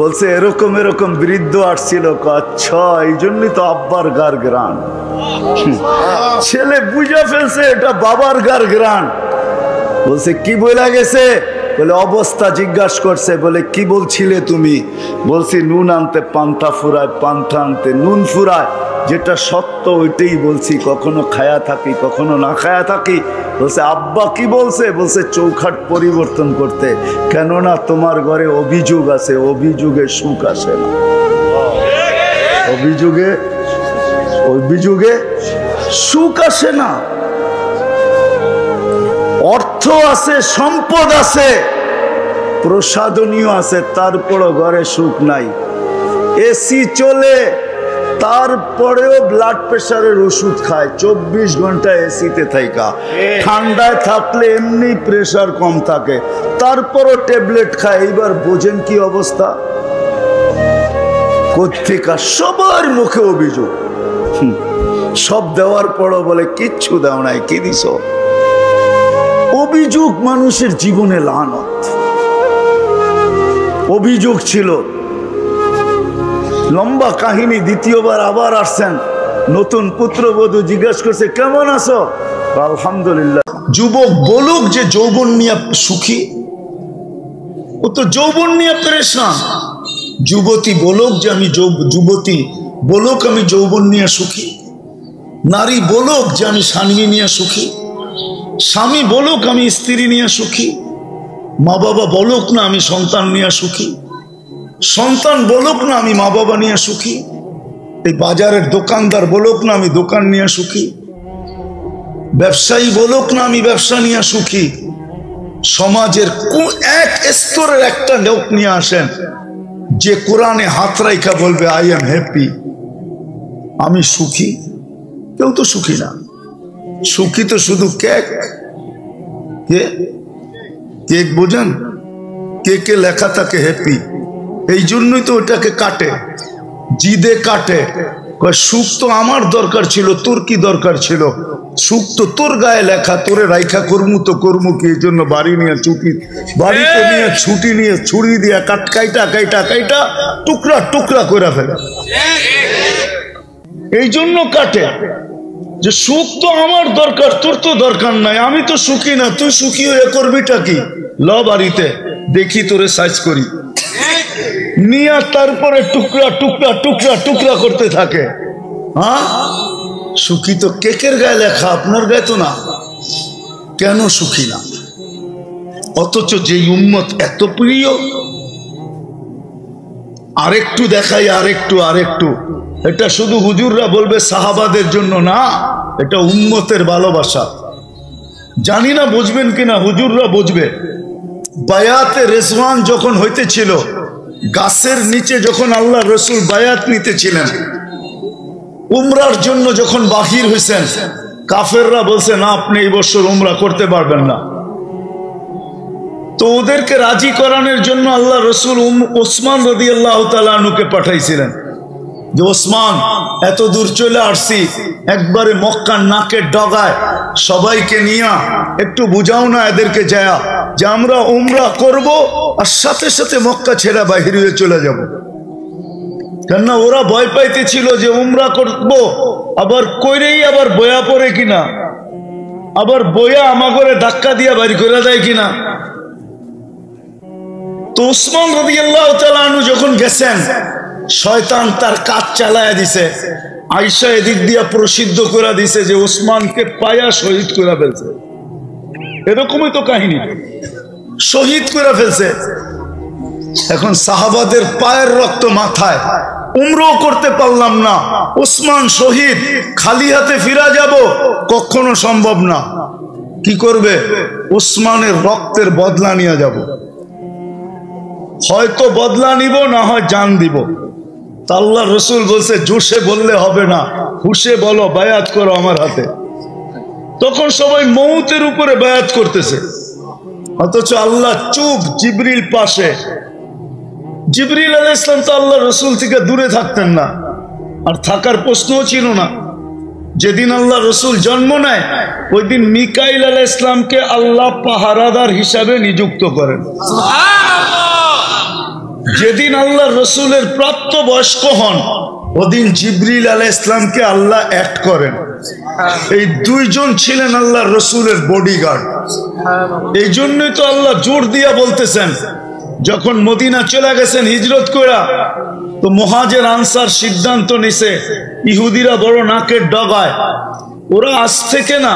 বলছে এরকম এরকম বৃদ্ধ আসছিল। আচ্ছা, এই জন্যই তো আব্বার গার গ্রান। ছেলে বুঝা ফেলছে এটা বাবার গার গ্রান। বলছে কি বলা গেছে? বলে অবস্থা জিজ্ঞাসা করছে, বলে কি বলছিলে তুমি? বলছি নুন আনতে পান্তা ফুরায়, পান্তা আনতে নুন ফুরায়, যেটা সত্য ওইটাই বলছি, কখনো খায়া থাকি কখনো না খায়া থাকি। বলছে আব্বা কি বলছে? বলছে চৌখাট পরিবর্তন করতে, কেননা তোমার ঘরে অভিযোগ আছে, অভিযোগে সুখ আসে না, অভিযোগে সুখ আসে না। অর্থ আছে, সম্পদ আছে, প্রসাদনীয় আছে, তারপরও ঘরে সুখ নাই। এসি চলে, তারপরেও ব্লাড প্রেশারের ওষুধ খায়, 24 ঘন্টা এসিতে থাকা। ঠান্ডায় থাকলে এমনি প্রেশার কম থাকে, তারপরও ট্যাবলেট খায়। এইবার বোঝেন কি অবস্থা। কোত্থেকা সবার মুখে অভিযোগ, সব দেওয়ার পরও বলে কিচ্ছু দেও নাই, কি দিছ? অভিযোগ মানুষের জীবনে লানত। অভিযোগ ছিল, লম্বা কাহিনী। দ্বিতীয়বার আবার আসছেন, নতুন পুত্রবধূ জিজ্ঞেস করছে কেমন আছো? আলহামদুলিল্লাহ। যুবক বলুক যে যৌবন নিয়ে সুখী, ও তো যৌবন নিয়ে পরেশান। যুবতী বলুক যে আমি যুবতী বলুক আমি যৌবন নিয়ে সুখী। নারী বলুক যে আমি স্বামী নিয়ে সুখী। স্বামী বলুক আমি স্ত্রী নিয়ে সুখী। মা বাবা বলুক না আমি সন্তান নিয়ে সুখী। সন্তান বলুক না আমি মা বাবা নিয়ে সুখী। এই বাজারের দোকানদার বলুক না আমি দোকান নিয়ে সুখী। ব্যবসায়ী বলুক না আমি ব্যবসা নিয়ে সুখী। সমাজের এক স্তরের একটা লোক নিয়ে আসেন যে কোরআনে হাত রাইখা বলবে আই এম হ্যাপি, আমি সুখী। কেউ তো সুখী না। সুখী তো শুধু কেক। কেক বোঝেন? কেকে লেখা থাকে হ্যাপি, এই জন্যই তো ওটাকে কাটে, জিদে কাটে। সুখ তো আমার দরকার ছিল, তোর কি দরকার ছিল? সুখ তো তোর গায়ে লেখা, তোরে রাইখা কর্মু তো কর্মু কি? এই জন্য বাড়ি নিয়ে ছুটি, বাড়িতে নিয়ে ছুটি নিয়ে ছুরি দিয়া কাইটা কাইটা কাইটা টুকরা টুকরা করে ফেলে। এই জন্য কাটে যে সুখ তো আমার দরকার, তোর তো দরকার নাই। আমি তো সুখী না, তুই সুখী হয়ে করবিটা কি? ল বাড়িতে দেখি তোরে সাইজ করি নিয়ে, তারপরে টুকরা টুকরা টুকরা টুকরা করতে থাকে। হ্যাঁ, সুখী তো কেকের গায়ে লেখা, আপনার গায়ে তো না। কেন সুখী না? অথচ যে উম্মত এত প্রিয়। আরেকটু দেখাই, আরেকটু। এটা শুধু হুজুররা বলবে সাহাবাদের জন্য না, এটা উম্মতের ভালোবাসা। জানি না বুঝবেন কিনা, হুজুররা বুঝবে। বায়াতে রেজওয়ান যখন হইতেছিল, গাছের নিচে যখন আল্লাহ রসুল বায়াত নিতেছিলেন, উমরার জন্য যখন বাহির হয়েছেন, কাফেররা বলছে না আপনি এই বছর উমরা করতে পারবেন না। তো ওদেরকে রাজি করানোর জন্য আল্লাহ রসুল ওসমান রাদিয়াল্লাহু তাআলা আনহুকে পাঠাইছিলেন যে ওসমান, এত দূর চলে আসছি, একবারে মক্কার নাকের ডগায় সবাইকে নিয়ে একটু বুঝাও না এদেরকে যায় যে আমরা উমরা করব আর সাথে সাথে মক্কা ছেড়ে বাহির হয়ে চলে যাব। কেননা ওরা ভয় পাইতেছিল যে উমরা করব আবার কইরেই আবার বয়া পড়ে কিনা, আবার বয়া আমাগরে ধাক্কা দিয়া বাড়ি করে দেয় কিনা। তো ওসমান রাদিয়াল্লাহু তাআলা আনহু যখন গেছেন, শয়তান তার কাজ চালায় দিছে। আয়েশা এদিক দিয়া প্রসিদ্ধ করে দিছে যে ওসমানকে পায়া শহীদ করে ফেলছে। এরকমই তো কাহিনী, শহীদ করে ফেলছে। এখন সাহাবাদের পায়ের রক্ত মাথায়, উমরাও করতে পারলাম না, ওসমান শহীদ, খালি হাতে ফিরা যাব কখনো সম্ভব না। কি করবে? ওসমানের রক্তের বদলা নিয়ে যাব। হয়তো বদলা নিব, না হয় জান দিব। আল্লাহ রসুল বলছে জোশে বললে হবে না, হুশে বলো, বায়াত করো আমার হাতে। তখন সবাই মৌতের উপরে বায়াত করতেছে, অথচ আল্লাহ চুপ। জিবরিল পাশে। জিবরিল আলাইহিস সালাম তো আল্লাহ রসুল থেকে দূরে থাকতেন না, আর থাকার প্রশ্নও ছিল না। যেদিন আল্লাহ রসুল জন্ম নেয়, ওই দিন মিকাইল আলাইহিস সালামকে আল্লাহ পাহারাদার হিসাবে নিযুক্ত করেন। যেদিন আল্লাহ রসুলের প্রাপ্ত বয়স্ক হন, ওদিন জিবরিল আলাইহিস সালামকে আল্লাহ অ্যাড করেন। এই দুইজন ছিলেন আল্লাহর রসুলের বডিগার্ড। এই জন্যই তো আল্লাহ জোর দিয়া বলতেছেন, যখন মদিনা চলে গেছেন হিজরত কইরা, তো মুহাজির আনসার সিদ্ধান্ত নিছে, ইহুদিরা বড় নাকের ডগায়, ওরা আজ থেকে না,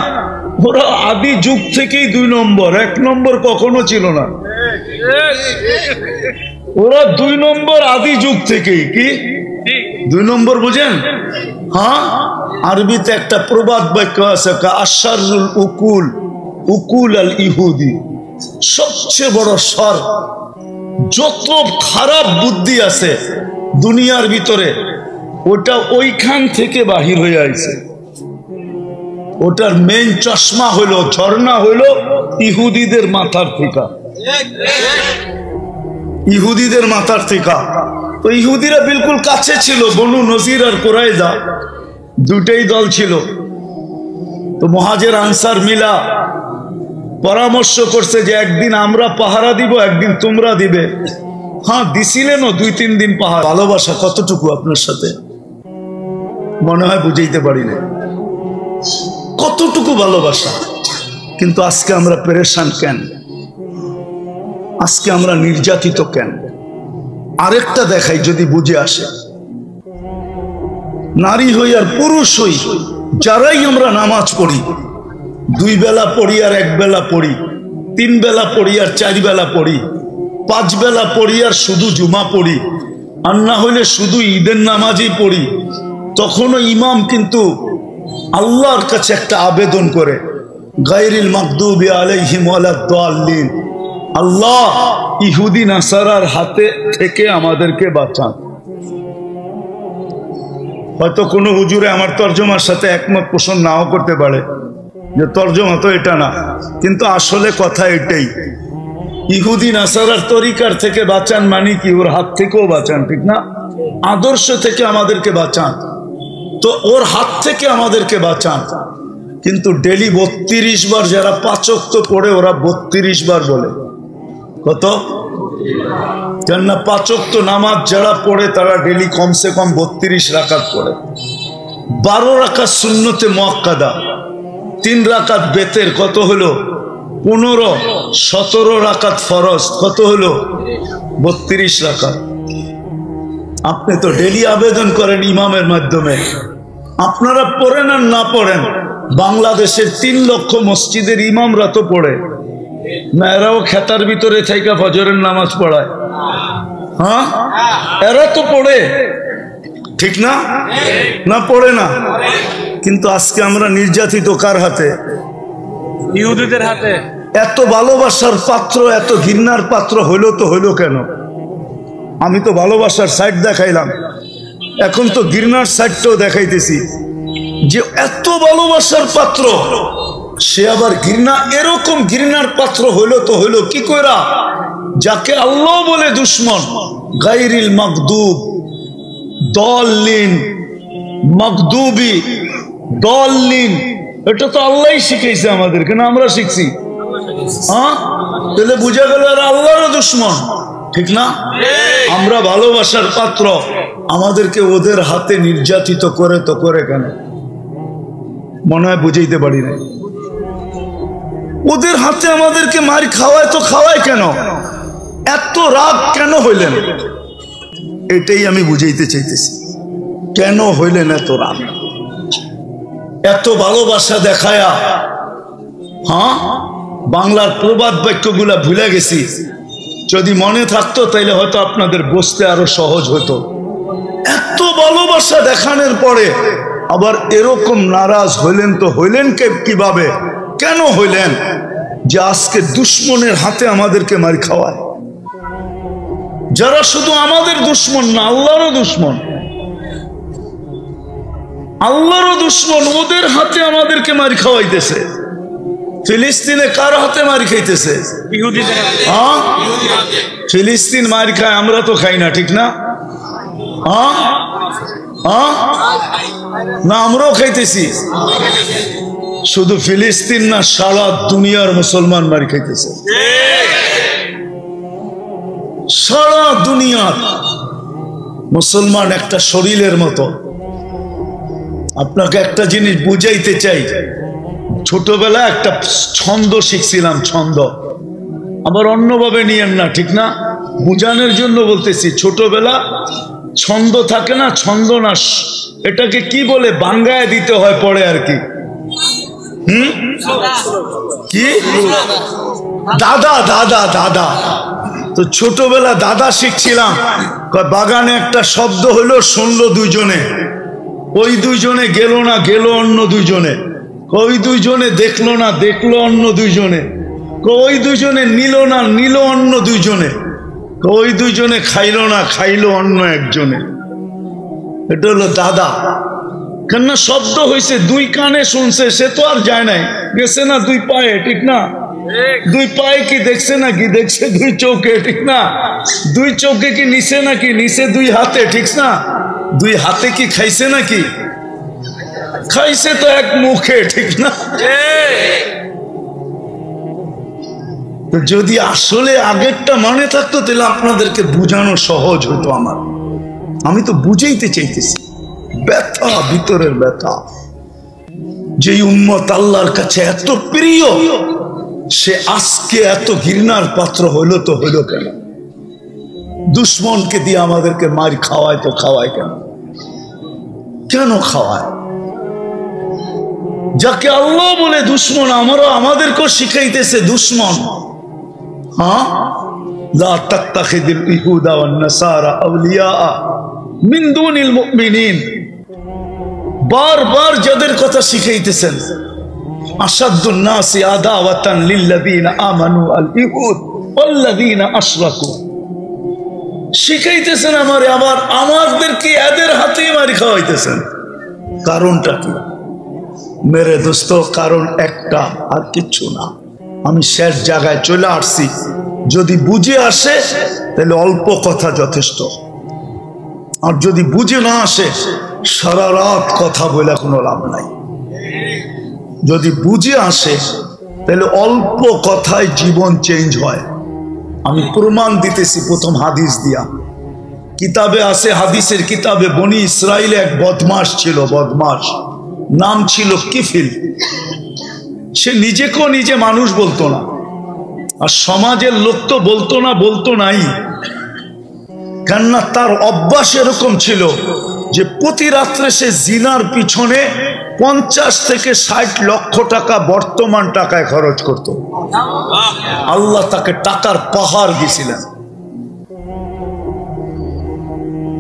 ওরা আদি যুগ থেকেই 2 নম্বর, 1 নম্বর কখনো ছিল না। ওরা 2 নম্বর আদি যুগ থেকেই। কি 2 নম্বর বুঝেন? হ্যাঁ, আরবিতে একটা প্রবাদ বাক্য আছে, আশারুল উকুল উকুল আল ইহুদি, সবচেয়ে বড় শর, যত খারাপ বুদ্ধি আছে দুনিয়ার ভিতরে ওটা ওইখান থেকে বাহির হয়ে আইছে। ওটার মেইন চশমা হইলো, ঝর্ণা হইলো ইহুদিদের মাথার থেকে। ইহুদিদের মাথার থেকে। তো ইহুদিরা বিলকুল কাছে ছিল, বনু নজির আর কুরাইজা দুটাই দল ছিল। তো মুহাজির আনসার মিলা পরামর্শ করছে যে একদিন আমরা পাহারা দিব, একদিন তোমরা দিবে। হ্যাঁ, দিছিলেনও 2-3 দিন পাহারা। ভালোবাসা কতটুকু আপনার সাথে মনে হয় বুঝাইতে পারি না, কতটুকু ভালোবাসা। কিন্তু আজকে আমরা পেরেশান কেন? আজকে আমরা নির্যাতিত কেন? আরেকটা দেখাই যদি বুঝে আসে, নারী হই আর পুরুষ হই, যারাই আমরা নামাজ পড়ি, 2 বেলা পড়ি আর 1 বেলা পড়ি, 3 বেলা পড়ি আর 4 বেলা পড়ি, 5 বেলা পড়ি আর শুধু জুমা পড়ি, আর না হইলে শুধু ঈদের নামাজই পড়ি, তখনও ইমাম কিন্তু আল্লাহর কাছে একটা আবেদন করে, গায়রিল মাগদুবি আলাইহিম ওয়ালাদ-দাল্লিন, আল্লাহ ইহুদি নাসারার হাতে থেকে আমাদেরকে বাঁচান। হয়তো কোনো হুজুরে আমার তর্জমার সাথে একমত পোষণ নাও করতে পারে যে তর্জমা তো এটা না, কিন্তু আসলে কথা এটাই, ইহুদি নাসারার তরিকার থেকে বাঁচান মানে কি ওর হাত থেকেও বাঁচান, ঠিক না? আদর্শ থেকে আমাদেরকে বাঁচান, তো ওর হাত থেকে আমাদেরকে বাঁচান। কিন্তু ডেলি 32 বার যারা 5 ওয়াক্ত পড়ে, ওরা 32 বার বলে। কত? কেননা 5 ওয়াক্ত নামাজ যারা পড়ে তারা ডেলি কমসে কম 32 রাকাত পড়ে। 12 রাকাত সুন্নতে মুআক্কাদা, 3 রাকাত বেতের, কত হলো? 15। 17 রাকাত ফরজ, কত হলো? 32 রাকাত। আপনি তো ডেলি আবেদন করেন ইমামের মাধ্যমে, আপনারা পড়েন আর না পড়েন, বাংলাদেশের 3 লক্ষ মসজিদের ইমামরা তো পড়ে না, এরাও খেতার ভিতরে থেকে ফজরের নামাজ পড়ায়। হ্যাঁ, এরা তো পড়ে, ঠিক না? না পড়ে না? কিন্তু আজকে আমরা নির্যাতিত কার হাতে? ইহুদিদের হাতে। এত ভালোবাসার পাত্র, এত ঘৃণার পাত্র হইলো তো হইলো কেন? আমি তো ভালোবাসার সাইড দেখাইলাম, এখন তো ঘৃণার সাইডটাও দেখাইতেছি, যে এত ভালোবাসার পাত্র সে আবার ঘৃণা, এরকম ঘৃণার পাত্র হইলো তো হইলো কি কইরা? যাকে আল্লাহ বলে দুশ্মন, গায়রিল মাগদুব দাল্লিন, মাগদুবি দাল্লিন, এটা তো আল্লাহই শিখাইছে আমাদেরকে, না আমরা শিখছি? হ্যাঁ, তাহলে বুঝা গেল আর আল্লাহর দুশ্মন, ঠিক না? আমরা ভালোবাসার পাত্র, আমাদেরকে ওদের হাতে নির্যাতিত করে তো করে কেন? মনে হয় বুঝাইতে পারি না। ওদের হাতে আমাদেরকে মার খাওয়ায় তো খাওয়ায় কেন? এত রাগ কেন হইলেন? এটাই আমি বুঝাইতে চাইতেছি, কেন হইলেন এত রাগ? এত ভালোবাসা দেখায়া, হ্যাঁ, বাংলার প্রবাদ বাক্যগুলা ভুলে গেছি। যদি মনে থাকতো তাইলে হয়তো আপনাদের বুঝতে আরো সহজ হতো। এত ভালোবাসা দেখানোর পরে আবার এরকম নারাজ হইলেন তো হইলেন কিভাবে? কেন হইলেন? যে আজকে দুশ্মনের হাতে আমাদেরকে মার খাওয়ায়, যারা শুধু আমাদের দুশ্মন না, আল্লাহরও দুশ্মন, আল্লাহরও দুশ্মন, ওদের হাতে আমাদেরকে মার খাওয়াইতেছে। ফিলিস্তিনে কার হাতে মার খাইতেছে? ইহুদিদের হাতে। হ্যাঁ, ফিলিস্তিন মার খায়, আমরা তো খাই না, ঠিক না? হ্যাঁ হ্যাঁ, না আমরাও খাইতেছি। শুধু ফিলিস্তিন না, সারা দুনিয়ার মুসলমান মার খাইতেছে। সারা দুনিয়ার মুসলমান একটা শরীরের মতো, আপনাকে একটা জিনিস বুঝাইতে চাই, ছোটবেলায় একটা ছন্দ শিখছিলাম, ছন্দ আবার অন্যভাবে নিয়েন না, ঠিক না? বুঝানোর জন্য বলতেছি। ছোটবেলা ছন্দ থাকে না, ছন্দ না, এটাকে কি বলে বাঙ্গায় দিতে হয় পরে আর কি, কি দাদা দাদা দাদা। তো ছোটবেলা দাদা শিখছিলাম, বাগানে একটা শব্দ হলো, শুনলো দুইজনে, ওই দুইজনে গেল না, গেল অন্য দুইজনে, ওই দুইজনে দেখলো না, দেখলো অন্য দুইজনে, ওই দুইজনে নিল না, নিল অন্য দুইজনে, ওই দুইজনে খাইলো না, খাইলো অন্য একজনে। এটা হলো দাদা। কেননা শব্দ হয়েছে, দুই কানে শুনছে, সে তো আর যায় নাই, গেছে না দুই পায়ে, ঠিক না? দুই পায়ে কি দেখছে নাকি? দেখছে দুই চোখে, ঠিক না? দুই চোখে কি নিছে নাকি? নিছে দুই হাতে, ঠিক না? দুই হাতে কি খাইছে নাকি? খাইছে তো এক মুখে, ঠিক না? তো যদি আসলে আগেরটা মনে থাকতো তাহলে আপনাদেরকে বুঝানো সহজ হতো আমার। আমি তো বুঝাইতে চাইতেছি ব্যথা, ভিতরের ব্যথা। যে উম্মত আল্লাহর কাছে এত প্রিয়, সে আজকে এত ঘৃণার পাত্র হইলো তো হইলো কেন? দুশ্মনকে দিয়ে আমাদেরকে মার খাওয়ায় তো খাওয়ায় কেন? কেন খাওয়ায়? যাকে আল্লাহ বলে দুশ্মন, আমরা আমাদেরকেও শিখাইতেছে দুশ্মন। হ্যাঁ, লা তাত্তাখিযুল ইহুদা ওয়ান নাসারা আউলিয়া মিন দুনিল মুমিনিন। বারবার যাদের কথা শিখাইতেছেন, আশাদ্দুন নাসি আদাওয়াতান লিল্লাযিনা আমানু আল ইহুদ ওয়াল্লাযিনা আশরাকু। শিখাইতেছেন আমারে, আবার আমাদেরকে এদের হাতেই মারি খাওয়াইতেছেন। কারণটা কি মেরে দোস্ত? কারণ একটা, আর কিচ্ছু না। আমি শেষ জায়গায় চলে আসছি। যদি বুঝে আসে তাহলে অল্প কথা যথেষ্ট, আর যদি বুঝে না আসে সারা রাত কথা বলে কোনো লাভ নাই। যদি বুঝে আসে তাহলে অল্প কথায় জীবন চেঞ্জ হয়। আমি প্রমাণ দিতেছি প্রথম হাদিস দিয়া। কিতাবে আছে, হাদিসের কিতাবে, বনি ইসরাইলে এক বদমাস ছিল, বদমাস, নাম ছিল কিফিল। সে নিজেকেও নিজে মানুষ বলতো না, আর সমাজের লোক তো বলতো না, বলতো নাই। কেননা তার অভ্যাস এরকম ছিল যে প্রতি রাত্রে সে জিনার পিছনে 50 থেকে 60 লক্ষ টাকা বর্তমান টাকায় খরচ করত। আল্লাহ তাকে টাকার পাহাড় দিয়েছিলেন।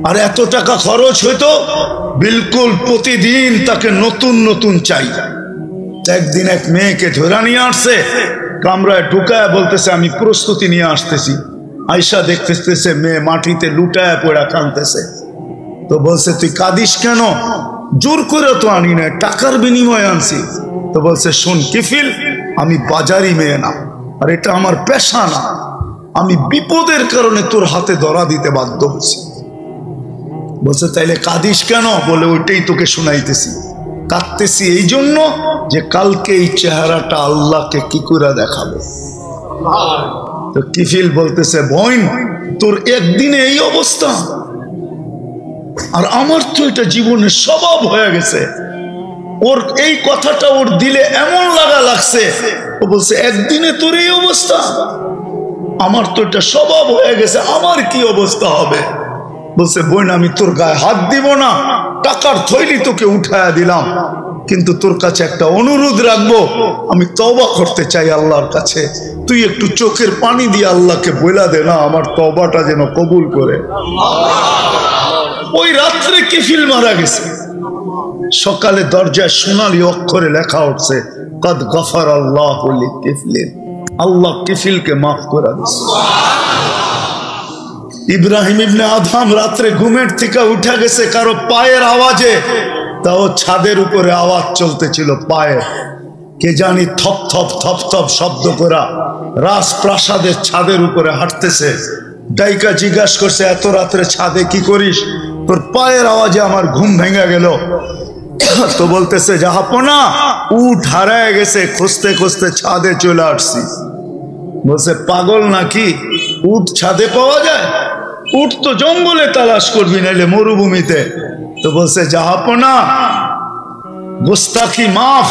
আর এত টাকা খরচ হইতো, বিলকুল প্রতিদিন তাকে নতুন নতুন চাই। একদিন এক মেয়েকে ধরে নিয়ে আসছে, কামরায় ঢুকায় বলতেছে আমি প্রস্তুতি নিয়ে আসতেছি। আয়সা দেখতেছে মেয়ে মাটিতে লুটায় পড়া কাঁদতেছে। তো বলছে তুই কাঁদিস কেন? জোর করে তো আনি না, টাকার বিনিময়ে আনছি। তো বলছে শোন কিফিল, আমি বাজারি মেয়ে না, আর এটা আমার পেশা না। আমি বিপদের কারণে তোর হাতে ধরা দিতে বাধ্য হয়েছি। বলছে তাইলে কাঁদিস কেন? বলে ওইটাই তোকে শোনাইতেছি। কাঁদতেছি এই জন্য যে কালকে এই চেহারাটা আল্লাহকে কি করে দেখাবো। তো কিফিল বলতেছে বোন, তোর একদিনে এই অবস্থা, আর আমার তো এটা জীবনের স্বভাব হয়ে গেছে। ওর এই কথাটা ওর দিলে এমন লাগছে, ও বলছে একদিনে তোর এই অবস্থা, আমার তো এটা স্বভাব হয়ে গেছে, আমার কি অবস্থা হবে? বলছে বোন, আমি তোর গায়ে হাত দিব না, টাকার থৈলি তোকে উঠায়া দিলাম, কিন্তু তোর কাছে একটা অনুরোধ রাখবো, আমি তওবা করতে চাই আল্লাহর কাছে। তুই একটু চোখের পানি দিয়ে আল্লাহকে বইলা দে না, আমার তওবাটা যেন কবুল করে। ওই রাত্রে কিফিল মারা গেছে। সকালে দরজায় সোনালী অক্ষরে লেখা উঠছে কদ গফার আল্লাহু লিকিফলিন, আল্লাহ কিফিলকে মাফ করে দিয়েছে। ইব্রাহিম ইবনে আদম রাত্রে ঘুমের থেকে উঠে গেছে কারো পায়ের আওয়াজে, তাও ছাদের উপরে আওয়াজ চলতেছিল পায়ের। কে জানি থপ থপ থপ থপ শব্দ করা রাজপ্রাসাদের ছাদের উপরে হাঁটতেছে। ডাইকা জিজ্ঞাসা করছে এত রাত্রে ছাদে কি করিস? তোর পায়ের আওয়াজে আমার ঘুম ভেঙে গেল। তো বলতেছে জাহাপনা, উট হারায় গেছে, খুঁজতে খুঁজতে ছাদে চলে আসছি। বলছে পাগল নাকি, উট ছাদে পাওয়া যায়? উট তো জঙ্গলে তালাশ করবি, নাইলে মরুভূমিতে। তো বলছে জাহাপনা, গোস্তাখি মাফ,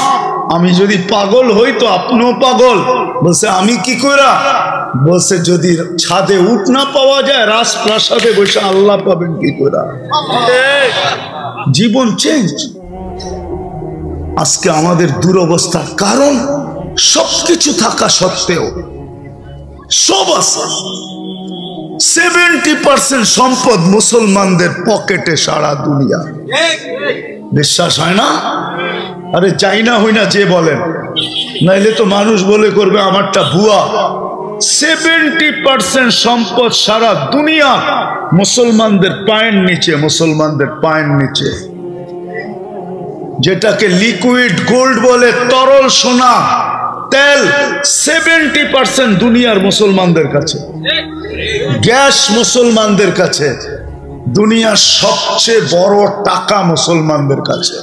আমি যদি পাগল হই তো আপনিও পাগল। বলছে আমি কি করা? বলছে যদি ছাদে উঠ না পাওয়া যায়, রাজপ্রাসাদে বসে আল্লাহ পাবেন কি করা? জীবন চেঞ্জ। আজকে আমাদের দুরবস্থার কারণ সবকিছু থাকা সত্ত্বেও সব আছে, 70% সম্পদ মুসলমানদের পকেটে সারা দুনিয়া। বিশ্বাস হয় না? আরে চাই না হই না যে বলেন, নাইলে তো মানুষ বলে করবে আমারটা ভুয়া। 70% সম্পদ সারা দুনিয়া মুসলমানদের পায়ের নিচে, মুসলমানদের পায়ের নিচে। যেটাকে লিকুইড গোল্ড বলে, তরল সোনা, তেল 70% দুনিয়ার মুসলমানদের কাছে। গ্যাস মুসলমানদের কাছে। দুনিয়ার সবচেয়ে বড় টাকা মুসলমানদের কাছে।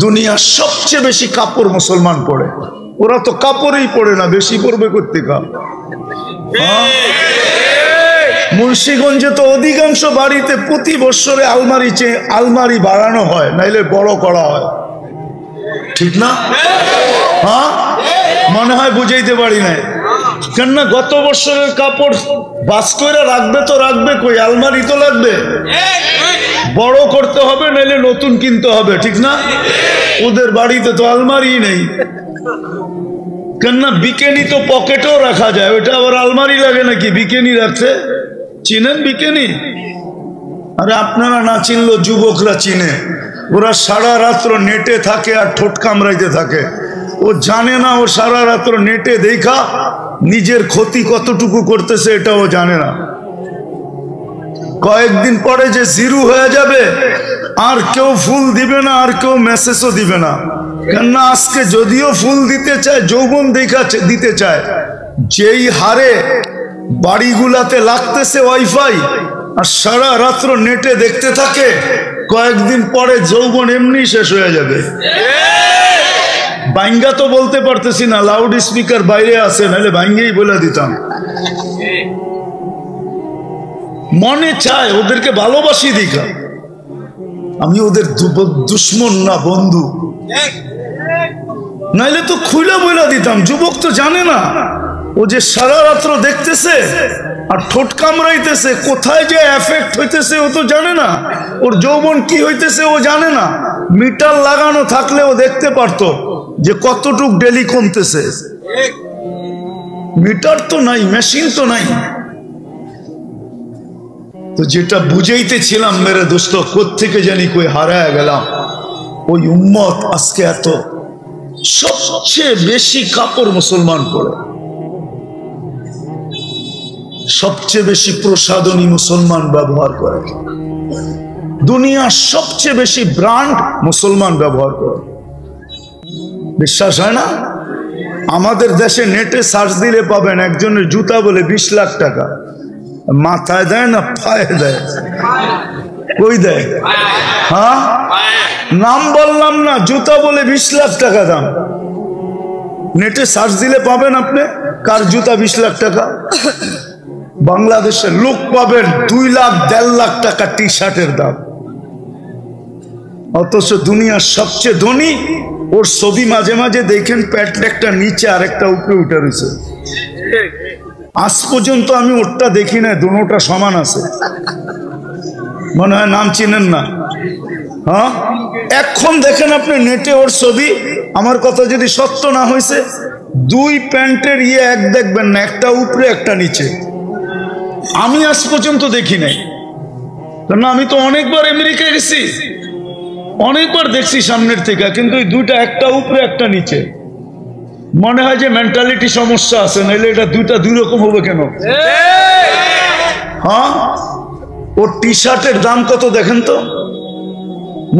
দুনিয়ার সবচেয়ে বেশি কাপড় মুসলমান পরে। ওরা তো কাপড়ই পরে না, বেশি পরবে করতে কাপ। মুন্সিগঞ্জে তো অধিকাংশ বাড়িতে প্রতি বছরে আলমারি বাড়ানো হয়, নাইলে বড় করা হয়, ঠিক না? হ্যাঁ, মনে হয় বুঝাইতে পারি না। কেননা গত বছরের কাপড় বাস করে রাখবে তো রাখবে কই, আলমারি তো লাগবে, বড় করতে হবে, নাইলে নতুন কিনতে হবে, ঠিক না? ওদের বাড়িতে তো আলমারি নেই। কেননা বিকেনি তো পকেটেও রাখা যায়, ওটা আবার আলমারি লাগে নাকি? বিকেনি রাখছে, চিনেন বিকেনি? আরে আপনারা না চিনলেও যুবকরা চিনে। ওরা সারা রাত্র নেটে থাকে আর ঠোঁট কামড়াইতে থাকে। ও জানে না ও সারা রাত্র নেটে দেখা নিজের ক্ষতি কতটুকু করতেছে, এটাও জানে না। কয়েকদিন পরে যে জিরো হয়ে যাবে, আর কেউ ফুল দিবে না, আর কেউ মেসেজও দিবে না। কেননা আজকে যদিও ফুল দিতে চায়, যৌবন দেখা দিতে চায়, যেই হারে বাড়িগুলাতে লাগতেছে ওয়াইফাই আর সারা রাত্র নেটে দেখতে থাকে, কয়েকদিন পরে যৌবন এমনি শেষ হয়ে যাবে। বাইঙ্গা তো বলতে পারতেছি না, লাউড স্পিকার বাইরে আছে, নাহলে বাইঙ্গেই বলে দিতাম। মনে চায় ওদেরকে ভালোবাসি দেখা, আমি ওদের দুশ্মন না বন্ধু, নাইলে তো খুলে বলে দিতাম। যুবক তো জানে না, ও যে সারা রাত্র দেখতেছে আর ঠোঁট কামড়াইতেছে, কোথায় যে এফেক্ট হইতেছে ও তো জানে না। ওর যৌবন কি হইতেছে ও জানে না। মিটার লাগানো থাকলে ও দেখতে পারতো যে কতটুক ডেলি কমতেছে। মিটার তো নাই, মেশিন তো নাই। তো যেটা বুঝাইতেছিলাম মেরে দোস্ত, কোত্থেকে জানি কই হারায় গেলাম। ওই উম্মত আজকে এত সবচেয়ে বেশি কাপড় মুসলমান পরে, সবচেয়ে বেশি প্রসাধনী মুসলমান ব্যবহার করে, দুনিয়ার সবচেয়ে বেশি ব্র্যান্ড মুসলমান ব্যবহার করে। বিশ্বাস হয় না? আমাদের দেশে নেটে সার্চ দিলে পাবেন একজনের জুতা বলে 20 লাখ টাকা। মাথায় দেয় না পায়ে দেয়? কই দেয়? হ্যাঁ, নাম বললাম না, জুতা বলে 20 লাখ টাকা দাম। নেটে সার্চ দিলে পাবেন আপনি কার জুতা 20 লাখ টাকা। বাংলাদেশের লোক পাবেন 2 লাখ 1.5 লাখ টাকা টি শার্টের দাম। অথচ দুনিয়ার সবচেয়ে ধনী, ওর ছবি মাঝে মাঝে দেখেন প্যান্ট একটা নিচে আর একটা উপরে উঠে রয়েছে। আজ পর্যন্ত আমি ওরটা দেখি না, দুটোটা সমান আছে। মনে হয় নাম চিনেন না? হ্যাঁ, এখন দেখেন আপনি নেটে ওর ছবি। আমার কথা যদি সত্য না হয়েছে, 2 প্যান্টের এক দেখবেন না, একটা উপরে একটা নিচে। আমি আজ পর্যন্ত দেখি নাই, কারণ আমি তো অনেকবার আমেরিকায় গেছি, অনেকবার দেখছি সামনের থেকে, কিন্তু ওই দুইটা একটা উপরে একটা নিচে। মনে হয় যে মেন্টালিটি সমস্যা আছে, নাহলে এটা দুইটা 2 রকম হবে কেন? হ্যাঁ, ওর টি শার্টের দাম কত দেখেন তো।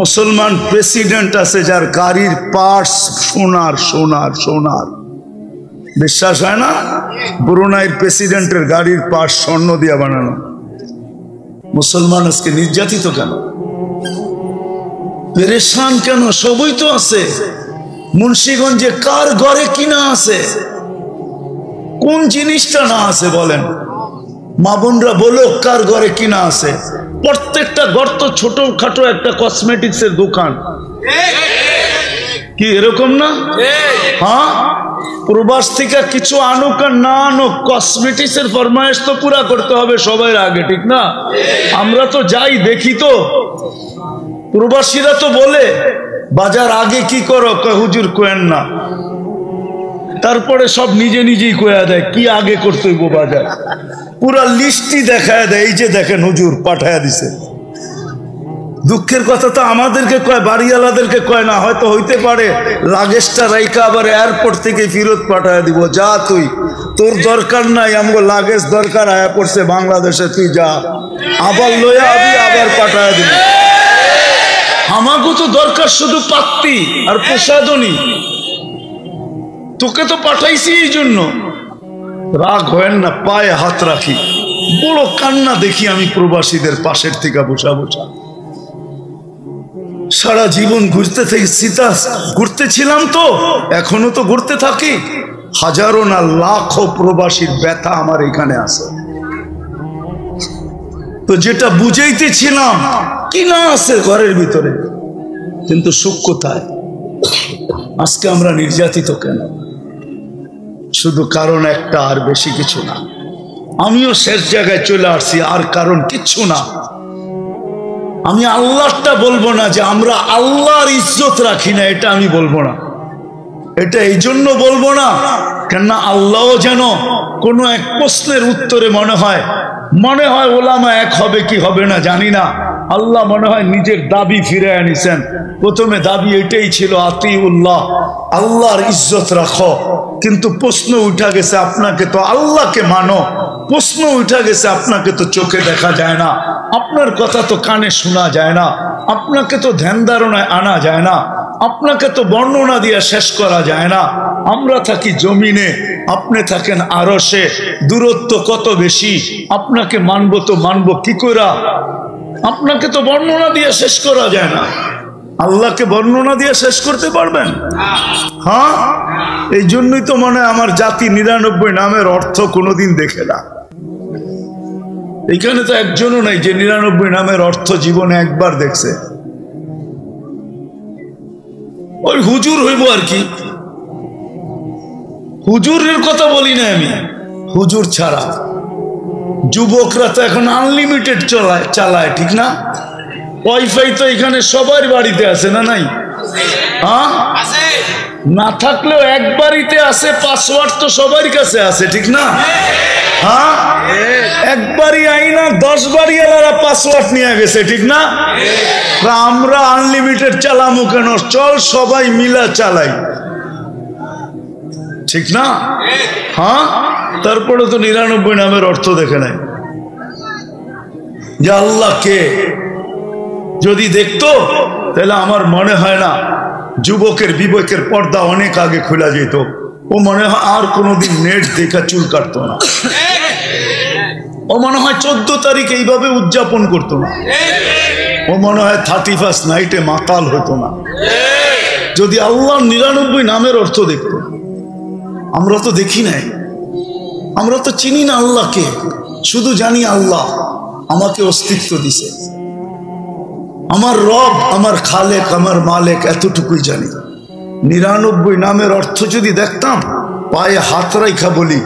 মুসলমান প্রেসিডেন্ট আছে যার গাড়ির পার্টস সোনার সোনার সোনার। বিশ্বাস হয় না? ব্রুনাইয়ের প্রেসিডেন্টের গাড়ির পার্টস স্বর্ণ দিয়ে বানানো। মুসলমান আজকে নির্যাতিত কেন? পেরেশান কেন? সবই তো আছে। মুন্সিগঞ্জে কার ঘরে কিনা আছে? কোন জিনিসটা না আছে বলেন? মা বোনরা বলো কার ঘরে কিনা আছে? প্রত্যেকটা গর্ত ছোটখাটো একটা কসমেটিক্সের দোকান। কি এরকম না? হ্যাঁ, প্রবাস থেকে কিছু আনুক আর না আনুক, কসমেটিক্সের ফরমায়েশ তো পুরা করতে হবে সবার আগে, ঠিক না? আমরা তো যাই দেখি, তো প্রবাসীরা তো বলে বাজার আগে কি করো, হুজুর কোয়েন না, তারপরে সব নিজে নিজেই কয়া দেয় কি আগে করতে হইব বাজার, পুরা লিস্টই দেখায় দেয়, এই যে দেখেন হুজুর পাঠায়া দিছে। দুঃখের কথা তো আমাদেরকে কয়, বাড়িওয়ালাদেরকে কয় না। হয়তো হইতে পারে লাগেজটা রাইকা আবার এয়ারপোর্ট থেকে ফেরত পাঠায় দিব, যা তুই, তোর দরকার নাই, আমগো লাগেজ দরকার আয়া পড়ছে বাংলাদেশে, তুই যা, আবার লইয়া আবি, আবার পাঠায় দিব। আমাকে তো দরকার শুধু পাত্তি আর প্রসাদনী, তোকে তো পাঠাইছি এই জন্য। রাগ হয় না, পায়ে হাত রাখি, বড় কান্না দেখি আমি প্রবাসীদের পাশের থেকে বসা বসা। সারা জীবন ঘুরতেছিলাম, তো এখনো তো ঘুরতে থাকি। হাজারো না লাখো প্রবাসীর ব্যথা আমার এখানে আছে। তো যেটা বুঝাইতেছিলাম কি না আছে ঘরের ভিতরে, কিন্তু সুখ কোথায়? আজকে আমরা নির্যাতিত কেন? শুধু কারণ একটা, আর বেশি কিছু না। আমিও শেষ জায়গায় চলে আসছি, আর কারণ কিচ্ছু না। আমি আল্লাহটা বলবো না যে আমরা আল্লাহর ইজ্জত রাখি না, এটা আমি বলবো না। এটা এই জন্য বলবো না কেননা আল্লাহও যেন কোনো এক প্রশ্নের উত্তরে মনে হয় ওলামা এক হবে কি হবে না জানি না, আল্লাহ মনে হয় নিজের দাবি ফিরে আনিছেন। প্রথমে দাবি এটাই ছিল, আতিউল্লাহ, আল্লাহর ইজ্জত রাখো। কিন্তু প্রশ্ন উঠা গেছে, আপনাকে তো আল্লাহকে মানো। প্রশ্ন উঠা গেছে, আপনাকে তো চোখে দেখা যায় না, আপনার কথা তো কানে শোনা যায় না, আপনাকে তো ধ্যান ধারণায় আনা যায় না, আপনাকে তো বর্ণনা দিয়ে শেষ করা যায় না। আমরা থাকি জমিনে, আপনি থাকেন আরশে, দূরত্ব কত বেশি। আপনাকে মানবো তো মানবো কি করে? আপনাকে তো বর্ণনা দিয়ে শেষ করা যায় না, আল্লাহকে বর্ণনা দিয়ে শেষ করতে পারবেন? হ্যাঁ, এই জন্যই তো মনে হয় আমার জাতি 99 নামের অর্থ কোনোদিন দেখে না। এখানে তো একজনও নাই যে 99 নামের অর্থ জীবনে একবার দেখছে। ওই হুজুর হইব আর কি। হুজুরের কথা বলি না আমি, হুজুর ছাড়া যুবকরা তো এখন আনলিমিটেড চালায়, ঠিক না? ওয়াইফাই তো এখানে সবার বাড়িতে আছে, না নাই? হ্যাঁ, না থাকলেও এক বাড়িতে আছে, পাসওয়ার্ড তো সবার কাছে আছে, ঠিক না? হ্যাঁ, একবারই আইনা 10 বাড়িওয়ালারা পাসওয়ার্ড নিয়ে গেছে, ঠিক না? আমরা আনলিমিটেড চালামু কেন? চল সবাই মিলা চালাই, ঠিক না? হ্যাঁ, তারপরে তো 99 নামের অর্থ দেখে নাই যে আল্লাহ কে। যদি দেখতো তাহলে আমার মনে হয় না যুবকের বিবেকের পর্দা অনেক আগে খোলা যেত। ও মনে হয় আর কোনোদিন নেট দেখা চুল কাটতো না। ও মনে হয় 14 তারিখ এইভাবে উদযাপন করতো না। ও মনে হয় 31st নাইটে মাতাল হতো না যদি আল্লাহ 99 নামের অর্থ দেখতো। আমরা তো দেখি নাই, আমরা তো চিনি না আল্লাহকে, শুধু জানি আল্লাহ আমাকে অস্তিত্ব দিছে, আমার রব, আমার খালেক, আমার মালেক, এতটুকুই জানি। 99 নামের অর্থ যদি দেখতাম, পায়ে হাত রাইখা বলি,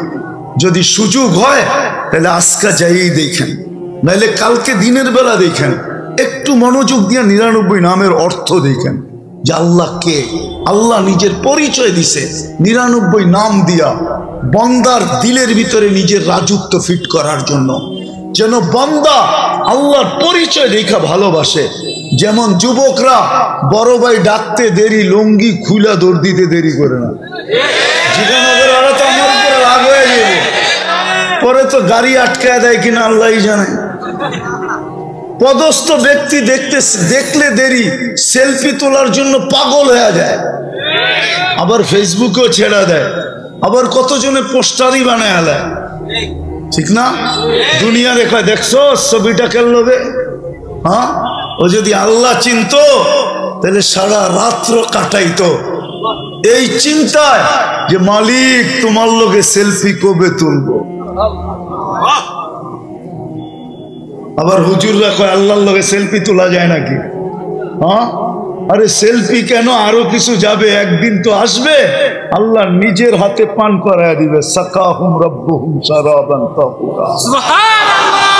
যদি সুযোগ হয় তাহলে আজকে যাই দেখেন, নাইলে কালকে দিনের বেলা দেখেন, একটু মনোযোগ দিয়ে 99 নামের অর্থ দেখেন যে আল্লাহ কে। আল্লাহ নিজের পরিচয় দিছে 99 নাম দিয়া, বান্দার দিলের ভিতরে নিজের রাজত্ব ফিট করার জন্য, যেন বান্দা আল্লাহর পরিচয় দেখা ভালোবাসে। যেমন যুবকরা বড় ভাই ডাকতে দেরি, লুঙ্গি খুলা দৌড় দিতে দেরি করে না। জীবনগর তো আমার উপরে রাগ হয়ে যাবে, পরে তো গাড়ি আটকায় দেয় কিনা আল্লাহই জানে। পদস্থ ব্যক্তি দেখলে দেরি, সেলফি তোলার জন্য পাগল হয়ে যায়, আবার ফেসবুকেও ছেড়া দেয়, আবার কতজনে পোস্টারই বানায় আলায়, ঠিক না? দুনিয়া দেখায়, দেখছো ছবিটা কেন লোবে? হ্যাঁ, ও যদি আল্লাহ চিনতো তাহলে সারা রাত্র কাটাইতো এই চিন্তায় যে মালিক তোমার লোকে সেলফি কবে তুলবো। আবার হুজুররা কয় আল্লাহর লগে সেলফি তোলা যায় নাকি? হ্যাঁ, আরে সেলফি কেন, আরো কিছু যাবে, একদিন তো আসবে আল্লাহ নিজের হাতে পান করায় দিবে। সাকাহুম রাব্বুহুম শারাবান তাহুরা। সুবহানাল্লাহ।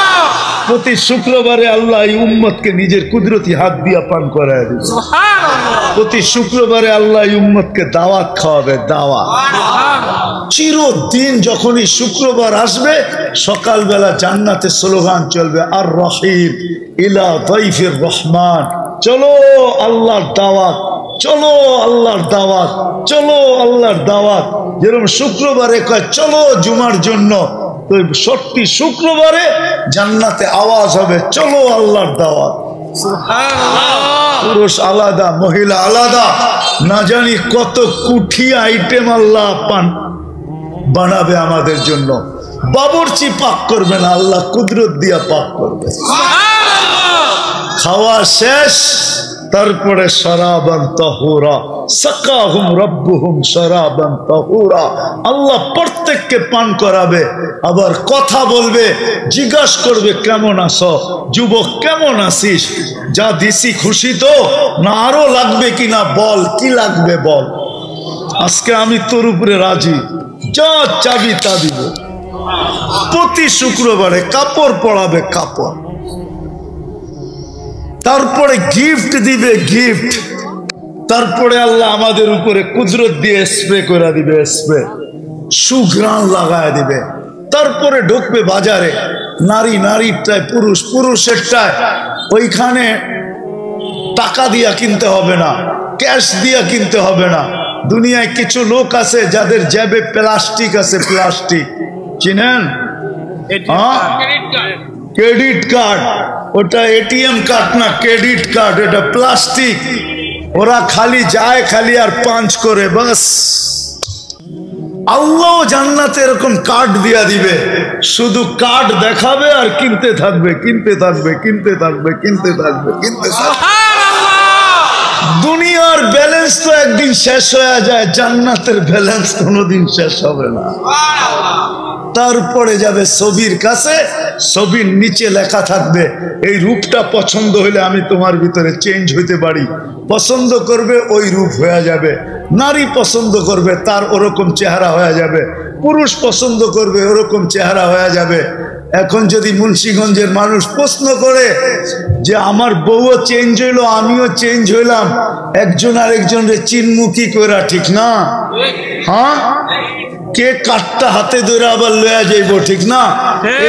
প্রতি শুক্রবারে আল্লাহ এই উম্মতকে নিজের কুদরতি হাত দিয়া পান করায় দিবে। সুবহানাল্লাহ। প্রতি শুক্রবারে আল্লাহ এই উম্মতকে দাওয়াত খাওয়াবে, দাওয়াত। চিরদিন যখনই শুক্রবার আসবে সকালবেলা জান্নাতে স্লোগান চলবে, আর রহিব ইলা দাইফির রহমান। চলো আল্লাহর দাওয়াত, চলো আল্লাহর দাওয়াত, চলো আল্লাহর দাওয়াত। যেরকম শুক্রবারে কয় চলো জুমার জন্য, তো সত্যি শুক্রবারে জান্নাতে আওয়াজ হবে চলো আল্লাহর দাওয়াত। পুরুষ আলাদা, মহিলা আলাদা, না জানি কত কুঠি আইটেম আল্লাহ বানাবে আমাদের জন্য। বাবুর্চি পাক করবে না, আল্লাহ কুদরত দিয়া পাক করবে। খাওয়া শেষ, তারপরে শরাবান তাহুরা, সাকাহুম রাব্বুহুম শরাবান তাহুরা। আল্লাহ প্রত্যেককে পান করাবে, আবার কথা বলবে, জিজ্ঞাসা করবে কেমন আছো যুবক, কেমন আছিস, যা দিছি খুশি তো, না আরো লাগবে কিনা বল, কি লাগবে বল, আজকে আমি তোর উপরে রাজি, যা চাবি তা দিব। প্রতি শুক্রবারে কাপড় পরাবে, কাপড়, তারপরে গিফট দিবে, গিফট, তারপরে আল্লাহ আমাদের উপরে কুদরত দিয়ে স্প্রে করে দিবে, স্প্রে, সুঘ্রাণ লাগায় দিবে। তারপরে ঢুকবে বাজারে, নারী নারীরটায়, পুরুষ পুরুষেরটায়। ওইখানে টাকা দিয়া কিনতে হবে না, ক্যাশ দিয়া কিনতে হবে না। দুনিয়ায় কিছু লোক আছে যাদের জেবে প্লাস্টিক আছে, প্লাস্টিক চিনেন? ক্রেডিট কার্ড, ওটা এটিএম কার্ড না, ক্রেডিট কার্ড, এটা প্লাস্টিক। ওরা খালি যায়, খালি আর পাঞ্চ করে, বাস। আল্লাহ জান্নাতে এরকম কার্ড দিয়া দিবে, শুধু কার্ড দেখাবে আর কিনতে থাকবে, কিনতে থাকবে, কিনতে থাকবে, কিনতে থাকবে, কিনতে থাকবে। দুনিয়ার ব্যালেন্স তো একদিন শেষ হয়ে যায়, জান্নাতের ব্যালেন্স কোনোদিন শেষ হবে না। তারপরে যাবে ছবির কাছে, ছবির নিচে লেখা থাকবে এই রূপটা পছন্দ হলে আমি তোমার ভিতরে চেঞ্জ হইতে পারি। পছন্দ করবে ওই রূপ হয়ে যাবে, নারী পছন্দ করবে তার ওরকম চেহারা হয়ে যাবে, পুরুষ পছন্দ করবে ওরকম চেহারা হয়ে যাবে। এখন যদি মুন্সিগঞ্জের মানুষ প্রশ্ন করে যে আমার বউও চেঞ্জ হইলো, আমিও চেঞ্জ হইলাম, একজন আরেকজনের চিনমুখী করা ঠিক না? হ্যাঁ, কে কাঠটা হাতে ধরে আবার লয়া যাইব, ঠিক না?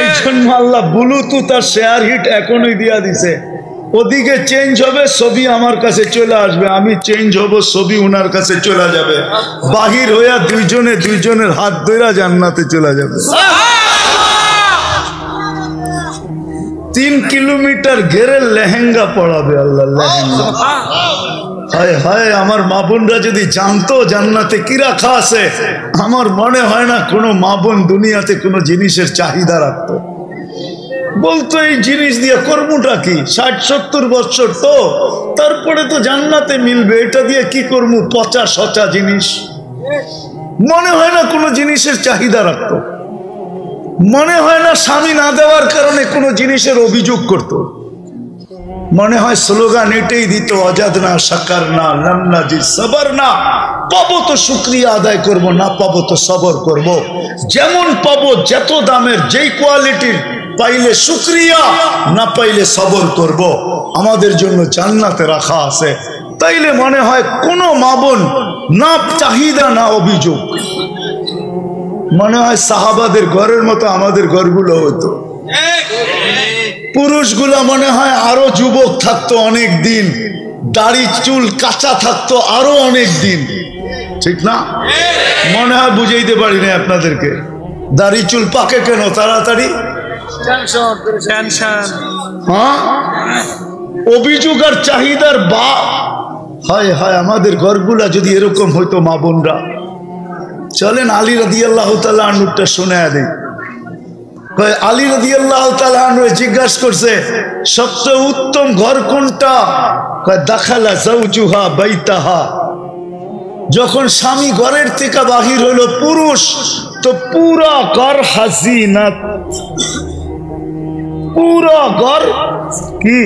এই জন্য আল্লাহ ব্লুটুথ আর শেয়ার হিট এখনই দিয়া দিছে। ওদিকে চেঞ্জ হবে, ছবি আমার কাছে চলে আসবে, আমি চেঞ্জ হব, ছবি উনার কাছে চলে যাবে, বাহির হইয়া দুইজনে দুইজনের হাত ধরে জান্নাতে চলে যাবে। 3 কিলোমিটার ঘেরে লেহেঙ্গা পড়াবে আল্লাহ, লেহেঙ্গা। হায় হায়, আমার মা বোনরা যদি জানতো জান্নাতে কি রাখা আছে, আমার মনে হয় না কোনো মা বোন দুনিয়াতে কোনো জিনিসের চাহিদা রাখতো। বলতো এই জিনিস দিয়ে কর্মটা কি, 60-70 বছর তো, তারপরে তো জান্নাতে মিলবে, এটা দিয়ে কি করবো, পচা সচা জিনিস। মনে হয় না কোনো জিনিসের চাহিদা রাখতো, মনে হয় না স্বামী না দেওয়ার কারণে কোনো জিনিসের অভিযোগ করত। মনে হয় স্লোগান এটাই দিত, অজাদ না, সাকার না, লামনা জি সবর না। পাবো তো শুকরিয়া আদায় করব, না পাবো তো সবর করব। যেমন পাবো, যত দামের, যেই কোয়ালিটির, পাইলে শুকরিয়া, না পাইলে সবর করব। আমাদের জন্য জান্নাতে রাখা আছে। তাইলে মনে হয় কোনো মা বোন না চাহিদা না অভিযোগ। মনে হয় সাহাবাদের ঘরের মতো আমাদের ঘরগুলো হতো। পুরুষগুলা মনে হয় আরো যুবক থাকতো অনেক দিন, দাড়ি চুল কাঁচা থাকতো আরো অনেক দিন, ঠিক না? মনে হয় বুঝাইতে পারি না আপনাদেরকে। দাড়ি চুল পাকে কেন তাড়াতাড়ি? হ্যাঁ, অভিযোগ আর চাহিদার বা। হায় হায়, আমাদের ঘরগুলা যদি এরকম হইতো মা বোনরা। চলেন আলী রাদিয়াল্লাহু তাআলা আনহুটা শোনায়া দেই। আলী রাদিয়াল্লাহু তাআলা আনহু জিজ্ঞাসা করছে সবচেয়ে উত্তম ঘর কোনটা? দাখালা যাওজুহা বাইতাহা। যখন স্বামী ঘরের থেকে বাহির হলো পুরুষ, তো পুরা ঘর হাজিনাত, পুরো ঘর কি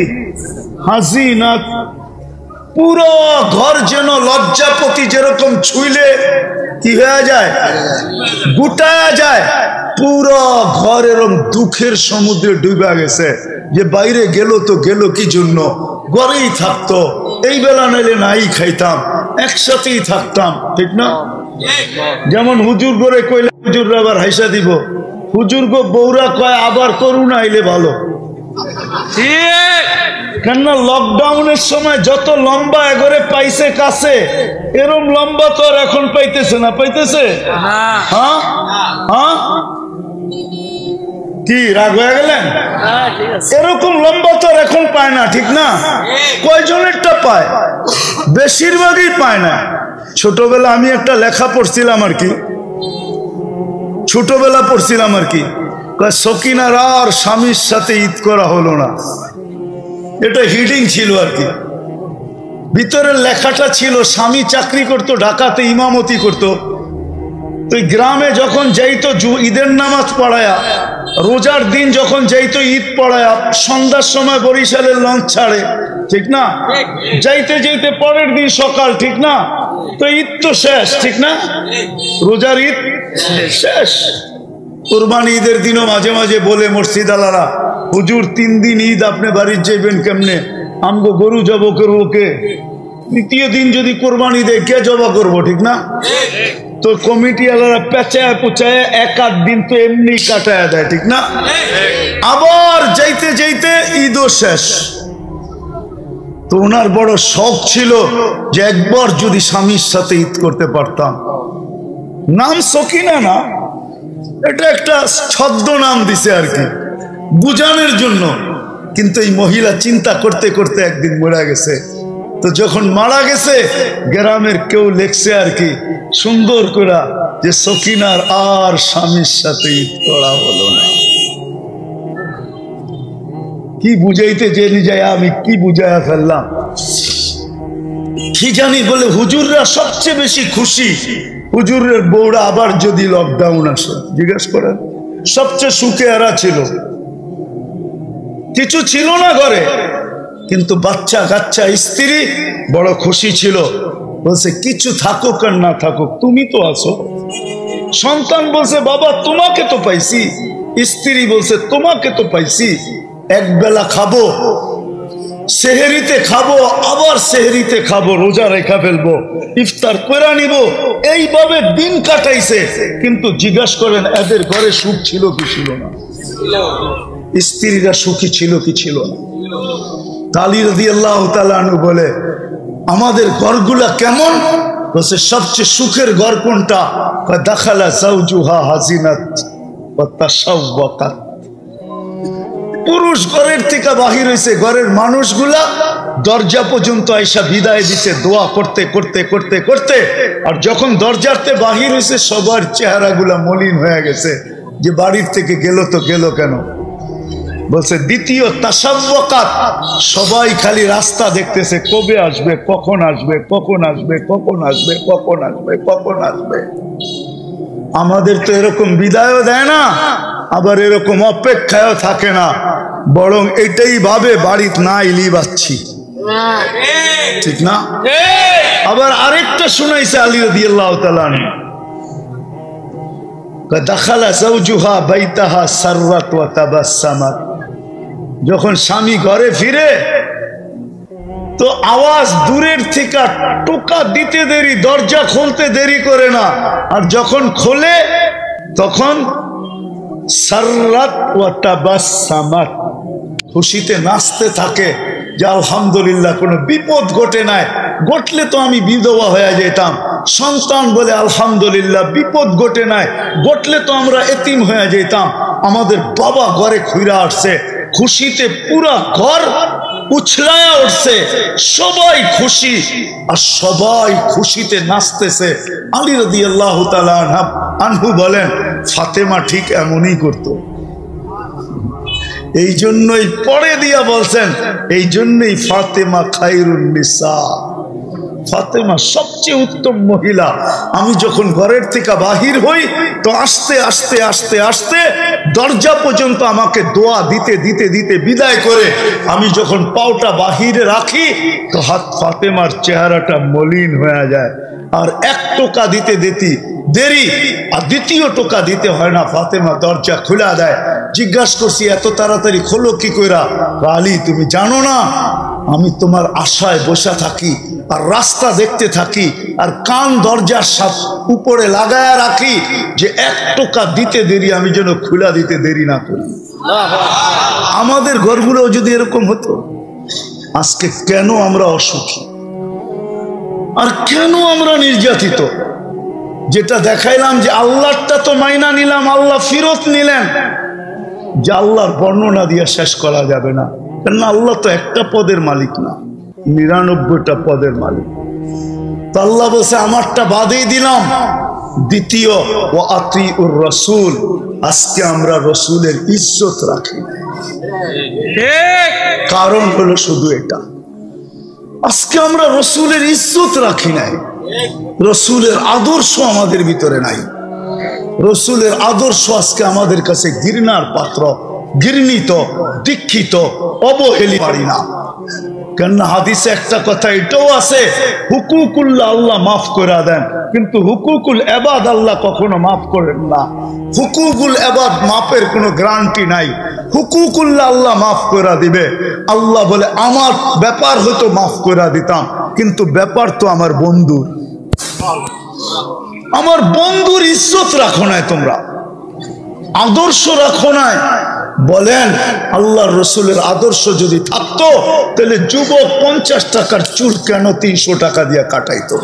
হাসিনাত, পুরো ঘর যেন লজ্জাপতি যেরকম ছুইলে কি হয়ে যায়, গুটায়া যায়। পুরো ঘর এরকম দুঃখের সমুদ্রে ডুবে গেছে, যে বাইরে গেল তো গেল কি জন্য, ঘরেই থাকতো, এই বেলা নাইলে নাই খাইতাম, একসাথেই থাকতাম, ঠিক না? যেমন হুজুর করে কইলে হুজুর আবার হাইসা দিব, হুজুর গো বৌরা কয় আবার করুন আইলে ভালো। কেননা লকডাউনের সময় যত লম্বা এগরে পাইছে কাছে, এরম লম্বা তো আর এখন পাইতেছে না, পাইতেছে? হ্যাঁ হ্যাঁ, কি রাগ হয়ে গেলেন? এরকম লম্বা তো আর এখন পায় না, ঠিক না? কয়জনেরটা পায়? বেশিরভাগই পায় না। ছোটবেলা আমি একটা লেখা পড়ছিলাম আর কি, ছোটবেলা পড়ছিলাম আর কি, সকিনার আর স্বামীর সাথে ঈদ করা হলো না, এটা হিডিং ছিল আর কি। ভিতরের লেখাটা ছিল স্বামী চাকরি করতো ঢাকাতে, ইমামতি করতো। তো গ্রামে যখন যাইতো ঈদের নামাজ পড়ায়া, রোজার দিন যখন যাইতো ঈদ পড়ায়া, সন্ধ্যার সময় বরিশালের লঞ্চ ছাড়ে, ঠিক না? যাইতে যাইতে পরের দিন সকাল, ঠিক না? তো ঈদ তো শেষ, ঠিক না? রোজার ঈদ শেষ। কুরবানি ঈদের দিনও মাঝে মাঝে বলে মসজিদ আলারা, হুজুর 3 দিন ঈদ আপনি বাড়ির যাইবেন কেমনে, আমগো গরু জবা করবো কে? তৃতীয় দিন যদি কোরবানি দেয় কে জবা করবো, ঠিক না? তো কমিটি আলারা পেঁচায় পুচায় 1-8 দিন তো এমনি কাটায় দেয়, ঠিক না? আবার যাইতে যাইতে ঈদও শেষ। তো ওনার বড় শখ ছিল যে একবার যদি স্বামীর সাথে ঈদ করতে পারতাম। নাম সকিনা না, এটা একটা ছদ্ম নাম দিছে আর কি, বুঝানোর জন্য। কিন্তু এই মহিলা চিন্তা করতে করতে একদিন মারা গেছে। তো যখন মারা গেছে, গ্রামের কেউ লেখছে আর কি সুন্দর করে যে সকিনার আর স্বামীর সাথে ঈদ করা হলো না। কি বুঝাইতে জেনে যায়, আমি কি বুঝাইয়া ফেললাম কি জানি। বলে হুজুররা সবচেয়ে বেশি খুশি, হুজুরের বউরা আবার যদি লকডাউন আসে। জিজ্ঞেস করেন, সবচেয়ে সুখে এরা ছিল, কিছু ছিল না ঘরে, কিন্তু বাচ্চা কাচ্চা স্ত্রী বড় খুশি ছিল। বলছে কিছু থাকুক আর না থাকুক তুমি তো আছো। সন্তান বলছে বাবা তোমাকে তো পাইছি, স্ত্রী বলছে তোমাকে তো পাইছি, এক বেলা খাবো, সেহরিতে খাবো, আবার সেহরিতে খাবো, রোজা রেখা ফেলবো, ইফতার করে নিব, এইভাবে দিন কাটাইছে। কিন্তু জিজ্ঞাসা করেন এদের ঘরে সুখ ছিল কি ছিল না? স্ত্রীরা সুখী ছিল কি ছিল না? আলী রাদিয়াল্লাহু তাআলা আনহু বলে আমাদের ঘরগুলা কেমন? বলছে সবচেয়ে সুখের ঘর কোনটা? দাখালা যাওজুহা হাজিনাত ওয়া তাশাওয়াকাত। পুরুষ ঘরের থেকে বাহির হয়েছে, ঘরের মানুষগুলা দরজা পর্যন্ত আইসা বিদায় দিছে দোয়া করতে করতে করতে করতে। আর যখন দরজাতে বাহির হয়েছে সবার চেহারাগুলা মলিন হয়ে গেছে, যে বাড়ির থেকে গেল তো গেল কেন? বলছে দ্বিতীয় তাশাওয়াকাত, সবাই খালি রাস্তা দেখতেছে কবে আসবে, কখন আসবে, কখন আসবে, কখন আসবে, কখন আসবে, কখন আসবে। আমাদের তো এরকম বিদায়ও দেয় না, আবার এরকম অপেক্ষায়ও থাকে না, বরং এটাই ভাবে বাড়িতে না ইলি বাচ্ছি, ঠিক না? আবার আরেকটা শুনাইছে আলী রাদিয়াল্লাহু তাআলা আনহু, দাখালা যাওজুহা বাইতাহা সাররাত ওয়া তাবাসসামাত। যখন স্বামী ঘরে ফিরে তো আওয়াজ দূরের থেকে টোকা দিতে দেরি, দরজা খুলতে দেরি করে না, আর যখন খোলে তখন সাররাত ওয়া তাবাসসামাত, খুশিতে নাচতে থাকে যে আলহামদুলিল্লাহ কোনো বিপদ ঘটে নাই, ঘটলে তো আমি বিধবা হয়ে যেতাম। সন্তান বলে আলহামদুলিল্লাহ বিপদ ঘটে নাই, ঘটলে তো আমরা এতিম হয়ে যেতাম। আমাদের বাবা ঘরে খুইরা আসছে, খুশিতে পুরা ঘর উছলায়া উঠছে, সবাই খুশি আর সবাই খুশিতে নাচতেছে। আলী রাদিয়াল্লাহু তাআলা আনহু বলেন ফাতেমা ঠিক এমনই করতো। এই জন্যই পরে দিয়া বলছেন, এই জন্যই ফাতেমা খায়রুন নিসা, ফাতেমা সবচেয়ে উত্তম মহিলা। আমি যখন ঘরের থেকে বাহির হই তো আস্তে আস্তে আস্তে আস্তে দরজা পর্যন্ত আমাকে দোয়া দিতে দিতে দিতে বিদায় করে আমি যখন পাওটা বাহিরে রাখি তো ফাতেমার চেহারাটা মলিন হয়ে যায়। আর এক টোকা দিতে দিতে দেরি, আর দ্বিতীয় টোকা দিতে হয় না, ফাতেমা দরজা খুলে দেয়। জিজ্ঞাসা করছি এত তাড়াতাড়ি খোলো কি কইরা? আলী তুমি জানো না আমি তোমার আশায় বসে থাকি আর রাস্তা দেখতে থাকি আর কান দরজার সাথে উপরে লাগায়া রাখি যে এক টোকা দিতে দেরি আমি যেন খুলে দিতে দেরি না করি। আমাদের ঘরগুলো যদি এরকম হতো, আজকে কেন আমরা অসুখী আর কেন আমরা নির্যাতিত? যেটা দেখাইলাম যে আল্লাহটা তো মাইনা নিলাম, আল্লাহ ফিরত নিলেন, যে আল্লাহর বর্ণনা দিয়ে শেষ করা যাবে না। কেন আল্লাহ তো একটা পদের মালিক না, 99টা পদের মালিক। তো আল্লাহ বলছে আমারটা বাদেই দিলাম। দ্বিতীয় ও আতিউর রাসূল, আজকে আমরা রসুলের ইজ্জত রাখি না। কারণ হলো শুধু এটা, আজকে আমরা রসুলের ইজ্জত রাখি নাই, রসুলের আদর্শ আমাদের ভিতরে নাই। রসুলের আদর্শ আজকে আমাদের কাছে ঘৃণার পাত্র, ঘৃণিত, দীক্ষিত, অবহেলি পারি না। কেননা হাদিসে একটা কথা এটাও আছে, হুকুকুল্লাহ আল্লাহ মাফ করে দেন, কিন্তু হুকুকুল এবাদ আল্লাহ কখনো মাফ করেন না। হুকুকুল এবাদ মাফের কোনো গ্যারান্টি নাই। হুকুকুল্লাহ আল্লাহ মাফ করে দিবে। আল্লাহ বলে আমার ব্যাপার হয়তো মাফ করে দিতাম, কিন্তু ব্যাপার তো আমার বন্ধুর। আমার বন্ধুর ইজ্জত রাখো নাই, তোমরা আদর্শ রাখো নাই। বলেন আল্লাহর রসুলের আদর্শ যদি থাকতো তাহলে যুবক 50 টাকার চুল কেন 300 টাকা দিয়ে কাটাইতো?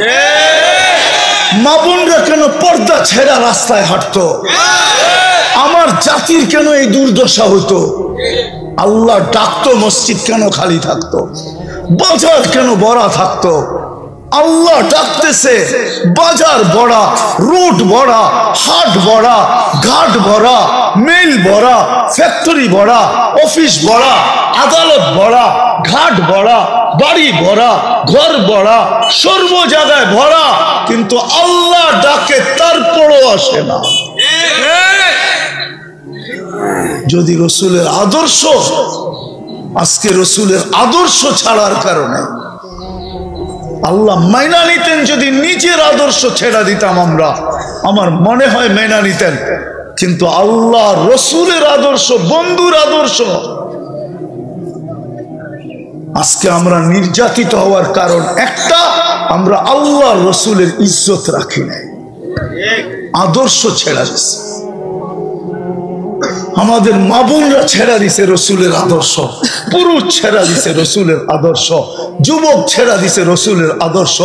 মা বোনরা কেন পর্দা ছেড়া রাস্তায় হাঁটতো? আমার জাতির কেন এই দুর্দশা হতো? আল্লাহ ডাকতো, মসজিদ কেন খালি থাকতো? বাজার কেন ভরা থাকতো? আল্লাহ ডাকতেছে, বাজার ভরা, রোড ভরা, হাট ভরা, ঘাট ভরা, মিল ভরা, ফ্যাক্টরি ভরা, অফিস ভরা, আদালত ভরা, ঘাট ভরা, বাড়ি ভরা, ঘর ভরা, সর্ব জায়গায় ভরা, কিন্তু আল্লাহ ডাকে তারপরও আসে না। যদি রসুলের আদর্শ, আজকে রসুলের আদর্শ ছাড়ার কারণে আল্লাহ মাইনা নিতেন, যদি নিজের আদর্শ ছেড়া দিতাম আমরা, আমার মনে হয় মাইনা নিতেন। কিন্তু আল্লাহ রসুলের আদর্শ, বন্ধুর আদর্শ, আজকে আমরা নির্যাতিত হওয়ার কারণ একটা, আমরা আল্লাহ রসুলের ইজ্জত রাখি নাই, আদর্শ ছেড়া দিচ্ছে। আমাদের মা বোনরা ছেড়া দিছে রসুলের আদর্শ, পুরুষ ছেড়া দিছে রসুলের আদর্শ, যুবক ছেড়া দিছে রসুলের আদর্শ,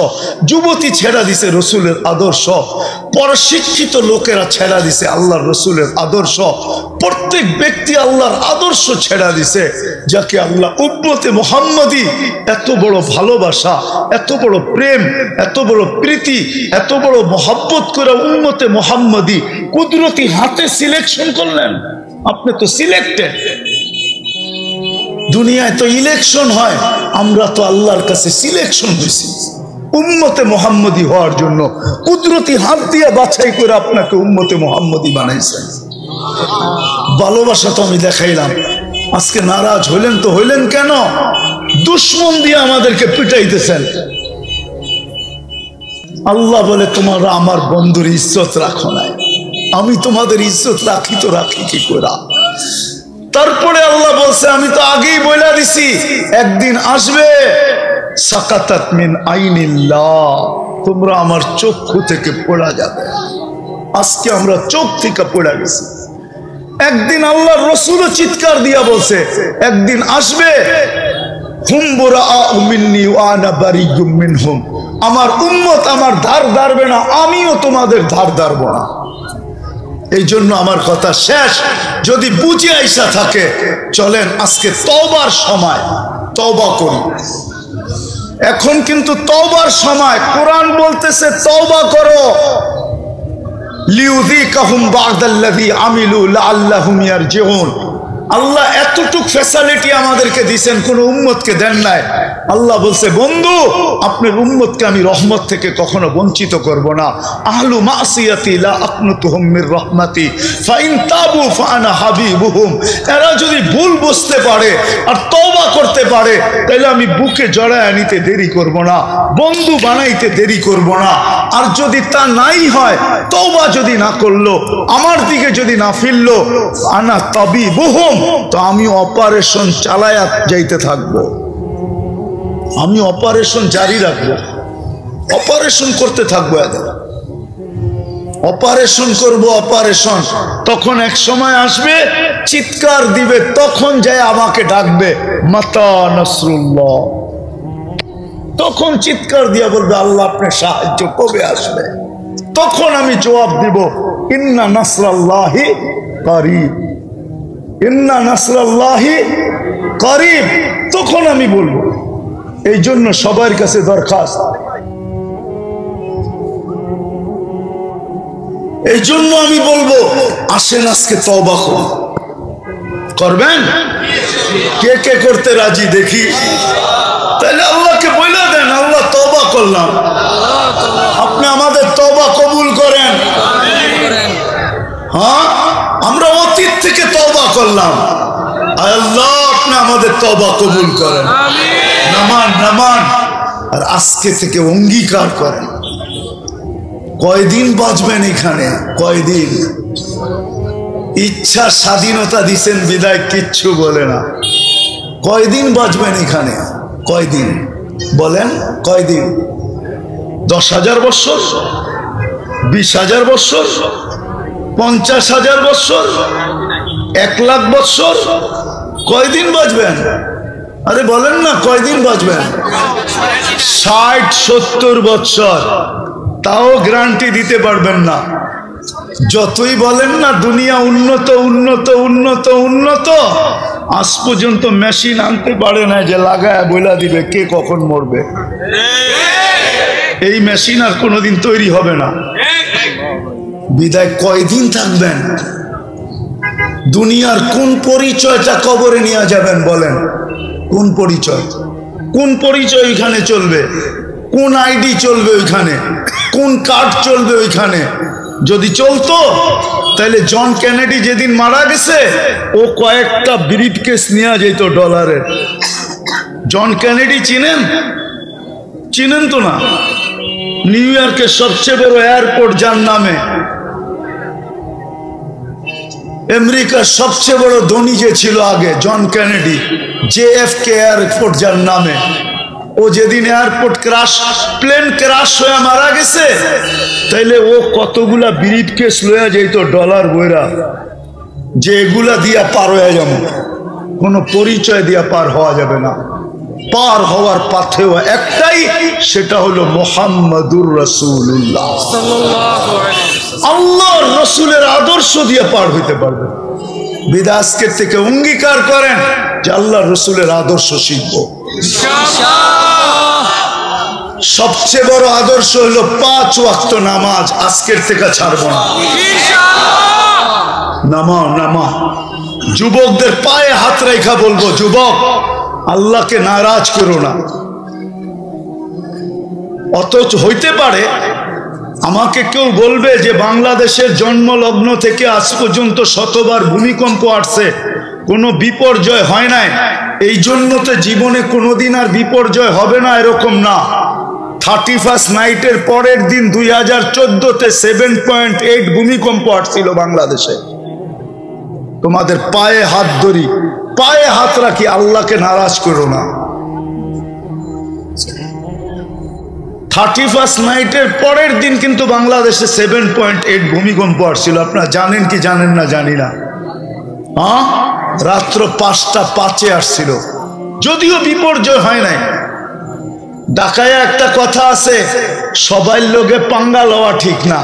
যুবতী ছেড়া দিছে রসুলের আদর্শ, পরশিক্ষিত লোকেরা ছেড়া দিছে আল্লাহর রসুলের আদর্শ। প্রত্যেক ব্যক্তি আল্লাহর আদর্শ ছেড়া দিছে, যাকে আল্লাহ উম্মতে মুহাম্মাদি এত বড় ভালোবাসা, এত বড় প্রেম, এত বড় প্রীতি, এত বড় মহব্বত করে উম্মতে মুহাম্মাদি কুদরতি হাতে সিলেকশন করলেন। আপনি তো সিলেক্টেড। দুনিয়ায় তো ইলেকশন হয়, আমরা তো আল্লাহর কাছে সিলেকশন হয়েছি উম্মতে মুহাম্মাদি হওয়ার জন্য। কুদরতি হাত দিয়ে বাছাই করে আপনাকে উম্মতে মুহাম্মাদি বানাইছেন। ভালোবাসা তো আমি দেখাইলাম, আজকে নারাজ হইলেন তো হইলেন কেন? দুশ্মন দিয়ে আমাদেরকে পিটাইতেছেন। আল্লাহ বলে তোমরা আমার বন্ধুর ইজ্জত রাখো নাই, আমি তোমাদের ইজ্জত রাখি তো রাখি কি করে? তারপরে আল্লাহ বলছে আমি তো আগেই বলে দিছি একদিন আসবে, সাকাতাত মিন আইনিল্লাহ, তোমরা আমার চক্ষু থেকে পড়া যাবে। আজকে আমরা চোখ থেকে পড়ে গেছি। একদিন আল্লাহর রাসূল চিৎকার দিয়া বলছে একদিন আসবে, হুম বুরাআউ মিন্নী ওয়া আনা বারিয়্যুম মিনহুম, আমার উম্মত আমার ধার ধারবে না, আমিও তোমাদের ধার ধারবো না। এই জন্য আমার কথা শেষ। যদি বুঝে আইসা থাকে চলেন আজকে তওবার সময়, তওবা করি। এখন কিন্তু তওবার সময়। কোরআন বলতেছে তওবা করো, লিউযিকাহুম বা'দাল্লাযী আমিলু লাআল্লাহুম ইয়ারজিউন। আল্লাহ এতটুক ফ্যাসিলিটি আমাদেরকে দিয়েছেন, কোন উম্মতকে দেন নাই। আল্লাহ বলছে, বন্ধু আপনার উম্মতকে আমি রহমত থেকে কখনো বঞ্চিত করব না। আহলু মাসিয়াতি লা আকনুতুহুম মির রাহমাতি ফাইন তাবু ফাআনা হাবিবুহুম। এরা যদি ভুল বুঝতে পারে আর তওবা করতে পারে তাহলে আমি বুকে জড়ায় নিতে দেরি করব না, বন্ধু বানাইতে দেরি করব না। আর যদি তা নাই হয়, তওবা যদি না করলো, আমার দিকে যদি না ফিরলো, আনা তাবিবুহুম, তো আমি অপারেশন চালায়া যাইতে থাকবো, আমি অপারেশন জারি রাখবো, অপারেশন করতে থাকবো, অপারেশন করব, অপারেশন। তখন এক সময় আসবে, চিৎকার দিবে, তখন যায় আমাকে ডাকবে, মাতা নাসরুল্লাহ। তখন চিৎকার দিয়া বলবে, আল্লাহ আপনার সাহায্য কবে আসবে? তখন আমি জবাব দিব, ইন্না নাসরাল্লাহি কারীব, ইন্না নাসরাল্লাহি কারীব। তখন আমি বলবো। এই জন্য সবার কাছে দরখাস্ত, এই জন্য আমি বলবো, আসেন আজকে তওবা করবেন। কে কে করতে রাজি দেখি? তাহলে আল্লাহকে বলে দেন, আল্লাহ তওবা করলাম, আপনি আমাদের তওবা কবুল করেন। হ্যাঁ, আমরা অতীত থেকে তওবা করলাম, আল্লাহ আপনি আমাদের তওবা কবুল করেন। নামান নামান, আর আজকে থেকে অঙ্গীকার করেন। কয়দিন বাঁচবেন এখানে? কয়দিন? ইচ্ছা স্বাধীনতা দিছেন বিদায় কিচ্ছু বলে না। কয়দিন বাঁচবেন এখানে? কয়দিন বলেন? কয়দিন? 10,000 বছর, 20,000 বছর, 50,000 বছর, 1,00,000 বছর? কয়দিন বাঁচবেন? আরে বলেন না, কয়দিন বাঁচবেন? 60-70 বছর, তাও গ্যারান্টি দিতে পারবেন না। যতই বলেন না দুনিয়া উন্নত উন্নত উন্নত উন্নত, আজ পর্যন্ত মেশিন আনতে পারে না যে লাগায় বইলা দিবে কে কখন মরবে। এই মেশিন আর কোনোদিন তৈরি হবে না। বিদায় কয়দিন থাকবেন? দুনিয়ার কোন পরিচয়টা কবরে নিয়ে যাবেন বলেন? কোন পরিচয়? কোন পরিচয় ওইখানে চলবে? কোন আইডি চলবে ওইখানে? কোন কার্ড চলবে ওইখানে? যদি চলতো তাহলে জন কেনেডি যেদিন মারা গেছে ও কয়েকটা ব্রিফকেস নিয়ে যেত ডলারের। জন কেনেডি চিনেন? চিনেন তো না? নিউ ইয়র্কের সবচেয়ে বড় এয়ারপোর্ট যার নামে, আমেরিকার সবচেয়ে বড় ধনী যে ছিল আগে, জন কেনেডি, JFK এয়ারপোর্ট যার নামে, ও যেদিন এয়ারপোর্ট ক্রাশ, প্লেন ক্রাশ হয়ে মারা গেছে, তাইলে ও কতগুলা ব্রিফকেস লইয়া যেত ডলার বইরা, যে এগুলা দিয়া পার হয়ে যাবো। কোনো পরিচয় দিয়া পার হওয়া যাবে না। পার হওয়ার পাথেও একটাই, সেটা হলো মুহাম্মাদুর রাসূলুল্লাহ। আল্লাহর রাসূলের আদর্শ দিয়ে পার হইতে পারবে। বিদায় আজকের থেকে অঙ্গীকার করেন যে আল্লাহর রাসূলের আদর্শ শিখব। সবচেয়ে বড় আদর্শ হলো 5 ওয়াক্ত নামাজ, আজকের থেকে ছাড়ব না। নামা নামা। যুবকদের পায়ে হাত রেখা বলবো, যুবক আল্লাহকে নারাজ করো না। অথচ হইতে পারে আমাকে কেউ বলবে যে বাংলাদেশের জন্মলগ্ন থেকে আজ পর্যন্ত শতবার ভূমিকম্প আসছে, কোনো বিপর্যয় হয় নাই, এই জন্য তো জীবনে কোনোদিন আর বিপর্যয় হবে না, এরকম না। 31st নাইটের পরের দিন 2014-তে 7.8 ভূমিকম্প আসছিল বাংলাদেশে। তোমাদের পায়ে হাত ধরি, পায়ে হাত রাখি, আল্লাহকে নারাজ করো না। 31st নাইটের পরের দিন কিন্তু বাংলাদেশে 7.8 ভূমিকম্প আসছিল। আপনারা জানেন কি জানেন না জানি না। হ্যাঁ, রাত্র 5:05 আসছিল, যদিও বিপর্যয় হয় নাই। ঢাকায় একটা কথা আছে, সবাই লোকে পাঙ্গা লওয়া ঠিক না,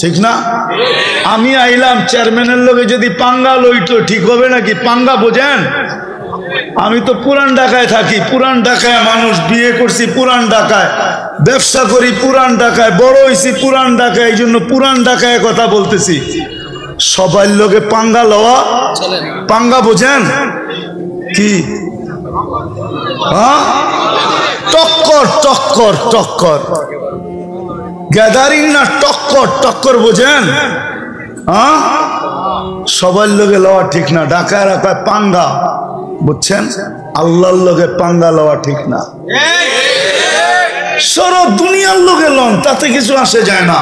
ঠিক না? আমি আইলাম, চেয়ারম্যানের লোকে যদি পাঙ্গা লইতো ঠিক হবে নাকি? পাঙ্গা বোঝেন? আমি তো পুরান ঢাকায় থাকি, পুরান ঢাকায় মানুষ, বিয়ে করছি পুরান ঢাকায়, ব্যবসা করি পুরান ঢাকায়, বড় হয়েছি পুরান ঢাকায়, এই জন্য পুরান ঢাকায় কথা বলতেছি। সবার লোকে পাঙ্গা লওয়া, পাঙ্গা বোঝেন কি? টক্কর টক্কর টক্কর, গ্যাদারিং না টক্কর টক্কর বোঝেন? সবার লোকে লওয়া ঠিক না, ডাকায় রাখায় পাঙ্গা, বুঝছেন? আল্লাহর লোকে পাঙ্গা লওয়া ঠিক না। সারা দুনিয়ার লোকে লন, তাতে কিছু আসে যায় না।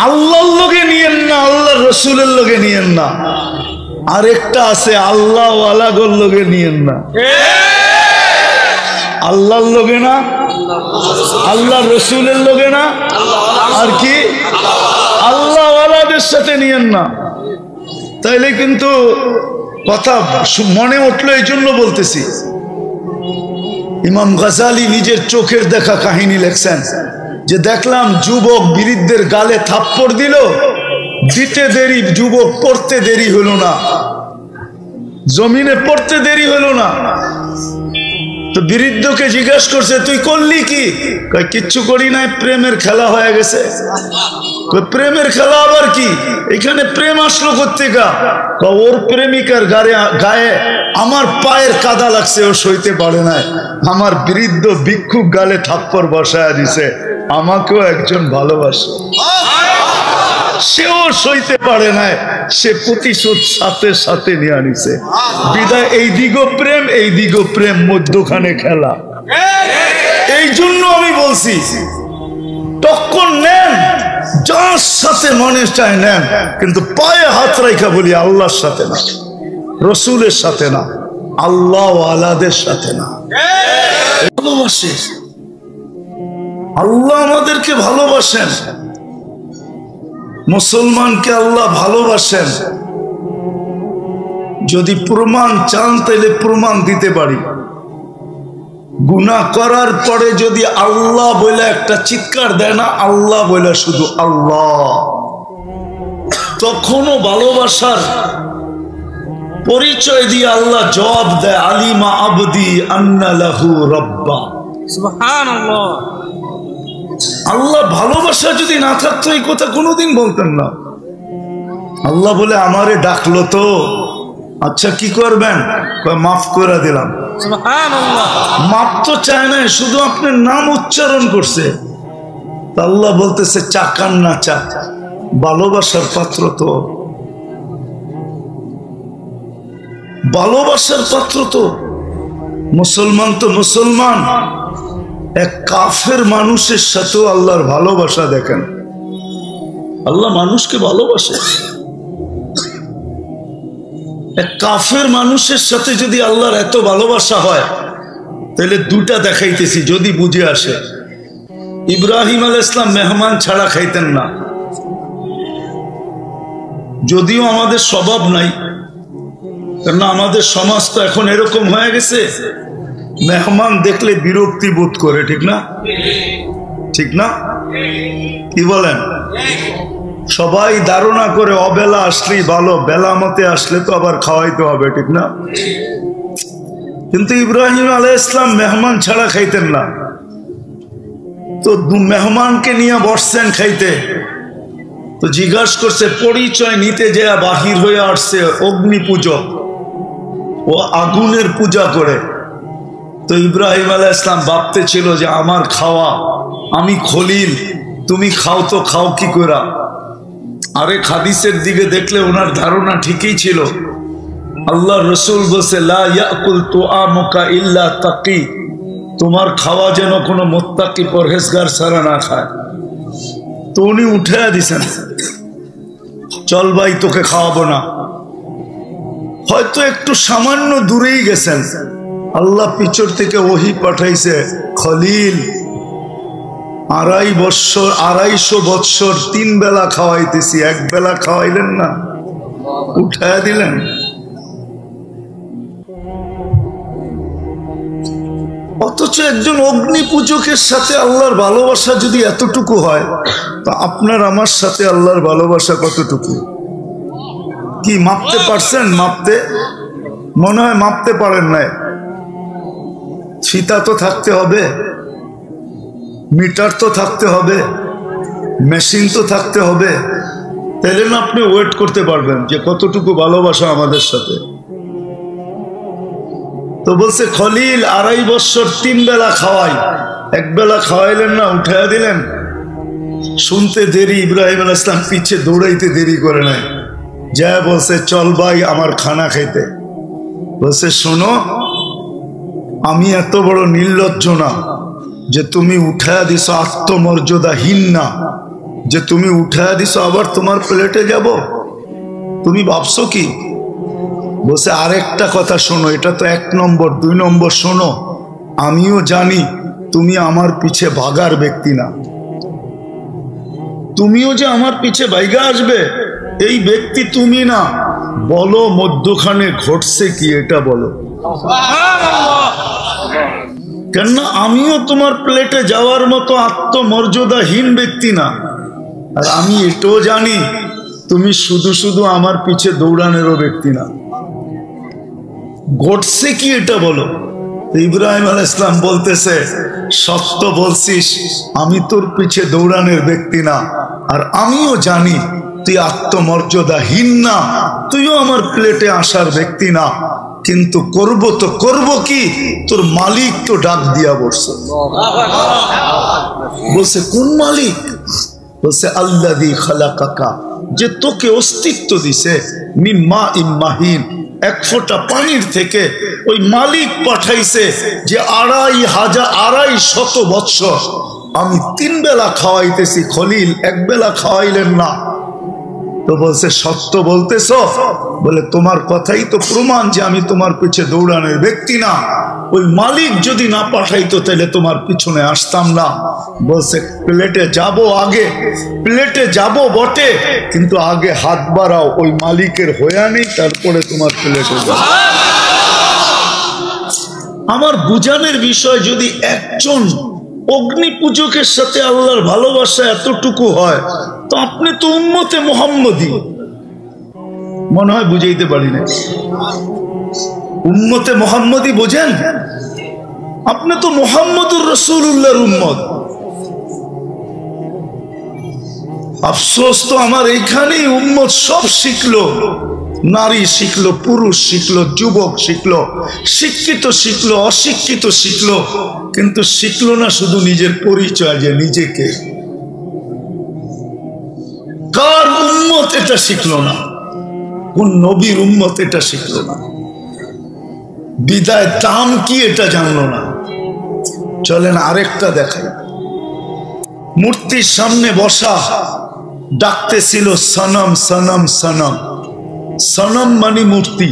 আল্লাহর লোকে নিয়েন না, আল্লাহ রসুলের লোকে নিয়েন না। আরেকটা আছে আল্লাহ ওয়ালাগর লোকে নিয়েন না। আল্লাহর লোকে না, আল্লাহ রসুলের লোকে না, আর কি আল্লাহ ওয়ালাদের সাথে নিয়েন না। তাইলে কিন্তু কথা মনে উঠলো, এই জন্য বলতেছি। ইমাম গাজালি নিজের চোখের দেখা কাহিনী লেখছেন যে দেখলাম যুবক বৃদ্ধের গালে থাপ্পড় দিল, দিতে দেরি, যুবক পড়তে দেরি হলো না, জমিনে পড়তে দেরি হলো না। তো বৃদ্ধকে জিজ্ঞাসা করছে তুই করলি কি? কয় কিচ্ছু করি নাই, প্রেমের খেলা হয়ে গেছে। প্রেমের খেলা আবার কি? এখানে প্রেম আসলো কোত্থেকে? ওর প্রেমিকার গায়ে আমার পায়ের কাদা লাগছে, ও সইতে পারে নাই। আমার বৃদ্ধ ভিক্ষুক গালে থাপ্পড় বসায় দিছে, আমাকেও একজন ভালোবাসে, সেও সইতে পারে নাই, সে প্রতিশোধ সাথে সাথে নিয়ে আনিছে। বিদায় এই দিগো প্রেম, এই দিগো প্রেম, মধ্যখানে খেলা। এই জন্য আমি বলছি টক্কর নেন, যার সাথে মনে চায় নেন, কিন্তু পায়ে হাত রাখা বলি আল্লাহর সাথে না, রসুলের সাথে না, আল্লাহ ওয়ালাদের সাথে না। ভালোবাসে আল্লাহ, আমাদেরকে ভালোবাসেন, মুসলমানকে আল্লাহ ভালোবাসেন। যদি প্রমাণ চান তাহলে প্রমাণ দিতে পারি। গুনাহ করার পরে যদি আল্লাহ বলে একটা চিৎকার দেয় না, আল্লাহ বলে শুধু আল্লাহ, তখনও ভালোবাসার পরিচয় দিয়ে আল্লাহ জবাব দেয় আলিমা আবদি আন্না লাহু রাব্বা। সুবহানাল্লাহ। আল্লাহ ভালোবাসা যদি না থাকতো এই কথা কোনোদিন বলতেন না। আল্লাহ বলে আমারে ডাকলো তো, আচ্ছা কি করবেন? মাফ করে দিলাম। মাফ তো চায় না, শুধু আপনার নাম উচ্চারণ করছে। আল্লাহ বলতেছে চাকান না চাক, ভালোবাসার পাত্র তো, ভালোবাসার পাত্র তো। মুসলমান তো মুসলমান, এক কাফের মানুষের সাথেও আল্লাহর ভালোবাসা দেখেন। আল্লাহ মানুষকে ভালোবাসে। এক কাফের মানুষের সাথে যদি আল্লাহর এত ভালোবাসা হয়, তাহলে দুটা দেখাইতেছি যদি বুঝে আসে। ইব্রাহিম আলাইহিস সালাম মেহমান ছাড়া খাইতেন না, যদিও আমাদের স্বভাব নাই, কারণ আমাদের সমাজ তো এখন এরকম হয়ে গেছে, মেহমান দেখলে বিরক্তি বোধ করে, ঠিক না? ঠিক না? কি বলেন? সবাই ধারণা করে অবেলা আসলেই ভালো, বেলা মতে আসলে তো আবার খাওয়াইতে হবে, ঠিক না? কিন্তু ইব্রাহিম আলাইহিস সালাম মেহমান ছাড়া খাইতেন না। তো মেহমানকে নিয়ে বসছেন খাইতে, তো জিজ্ঞাসা করছে, পরিচয় নিতে যে বাহির হয়ে আসছে অগ্নি পূজক, ও আগুনের পূজা করে। তো ইব্রাহিম আলাইহিস সালাম ভাবতে ছিল যে আমার খাওয়া, আমি খলিল, তুমি খাও তো খাও কি করে? আরেক হাদিসের দিকে দেখলে ওনার ধারণা ঠিকই ছিল। আল্লাহ রসুল বলছে লা ইয়াকুল তুআমুকা ইল্লা তাকি, তোমার খাওয়া যেন কোনো মুত্তাকি পরহেজগার ছাড়া না খায়। তো উনি উঠে দিছেন, চল ভাই তোকে খাওয়াবো না। হয়তো একটু সামান্য দূরেই গেছেন, আল্লাহ পিছর থেকে ওহী পাঠাইছে, খলিল 250 বৎসর 3 বেলা খাওয়াইতেছি, 1 বেলা খাওয়াইলেন না, উঠায়া দিলেন। অথচ একজন অগ্নি পূজকের সাথে আল্লাহর ভালোবাসা যদি এতটুকু হয়, তা আপনার আমার সাথে আল্লাহর ভালোবাসা কতটুকু? কি মাপতে পারছেন? মাপতে মনে হয় মাপতে পারেন নাই। ফিতা তো থাকতে হবে, মিটার তো থাকতে হবে, মেশিন তো থাকতে হবে, তাহলে না আপনি ওয়েট করতে পারবেন যে কতটুকু ভালোবাসা আমাদের সাথে। তো বলছে খলিল 2.5 বছর 3 বেলা খাওয়াই, 1 বেলা খাওয়াইলেন না, উঠাইয়া দিলেন। শুনতে দেরি, ইব্রাহিম আলাইহিস সালাম পিছে দৌড়াইতে দেরি করে নাই, যা বলছে চল ভাই আমার খানা খাইতে। বলছে শোনো, আমি এত বড় নির্লজ্জ না যে তুমি উঠাইয়া দিছ, আত্মমর্যাদাহীন না যে তুমি উঠাইয়া দিছ আবার তোমার প্লেটে যাব। তুমি ভাবছো কি? বলছে আরেকটা কথা শোনো, এটা তো 1 নম্বর। 2 নম্বর শোনো, আমিও জানি তুমি আমার পিছে ভাগার ব্যক্তি না, তুমিও যে আমার পিছে ভাইগা আসবে এই ব্যক্তি তুমি না। বলো মধ্যখানে ঘটছে কি এটা বলো। কেননা আমিও তোমার প্লেটে যাওয়ার মতো আত্মমর্যাদাহীন ব্যক্তি না, আর আমি এটাও জানি তুমি শুধু শুধু আমার পিছে দৌড়ানোরও ব্যক্তি না। ঘটছে কি এটা বলো। ইব্রাহিম আলাইহিস সালাম বলতেছে সত্য বলছিস, আমি তোর পিছে দৌড়ানোর ব্যক্তি না, আর আমিও জানি তুই আত্মমর্যাদাহীন না, তুইও আমার প্লেটে আসার ব্যক্তি না। কিন্তু করব তো করব কি, তোর মালিক তো ডাক দিয়া বসছে। বলছে কোন মালিক? বলছে আল্লাযী খালাকাকা, যে তোকে অস্তিত্ব দিছে, মিন মাইন মাহিন, 1 ফোঁটা পানির থেকে ওই মালিক পাঠাইছে যে 250 বৎসর আমি 3 বেলা খাওয়াইতেছি। খলিল 1 বেলা খাওয়াইলেন না। তো বলছে সত্য বলতেছ? বলে তোমার কথাই তো প্রমাণ যে আমি তোমার পিছে দৌড়ানোর ব্যক্তি না। ওই মালিক যদি না পাঠাইতো তাহলে তোমার পিছনে আসতাম না। বলছে প্লেটে যাব, আগে প্লেটে যাব বটে, কিন্তু আগে হাত বাড়াও, ওই মালিকের হইয়া নেই, তারপরে তোমার প্লেটে যাও। আমার বুঝানোর বিষয়, যদি একজন অগ্নি পূজকের সাথে আল্লাহর ভালোবাসা এতটুকু হয়, তো আপনি তো উম্মতে মুহাম্মদী। মনে হয় বুঝাইতে পারি না। উম্মতে মুহাম্মদী বোঝেন? আপনি তো মুহাম্মদুর রাসূলুল্লাহর উম্মত। আফসোস তো আমার এইখানেই উম্মত সব শিখলো, নারী শিখলো, পুরুষ শিখলো, যুবক শিখলো, শিক্ষিত শিখলো, অশিক্ষিত শিখলো, কিন্তু শিখলো না শুধু নিজের পরিচয়, যে নিজেকে কার উম্মত এটা শিখলো না, কোন নবীর উম্মত এটা শিখলো না, বিদায় দাম কি এটা জানলো না। চলেন আরেকটা দেখাই। মূর্তির সামনে বসা, ডাকতেছিল সনম সনম সনম। সনম মানে মূর্তি,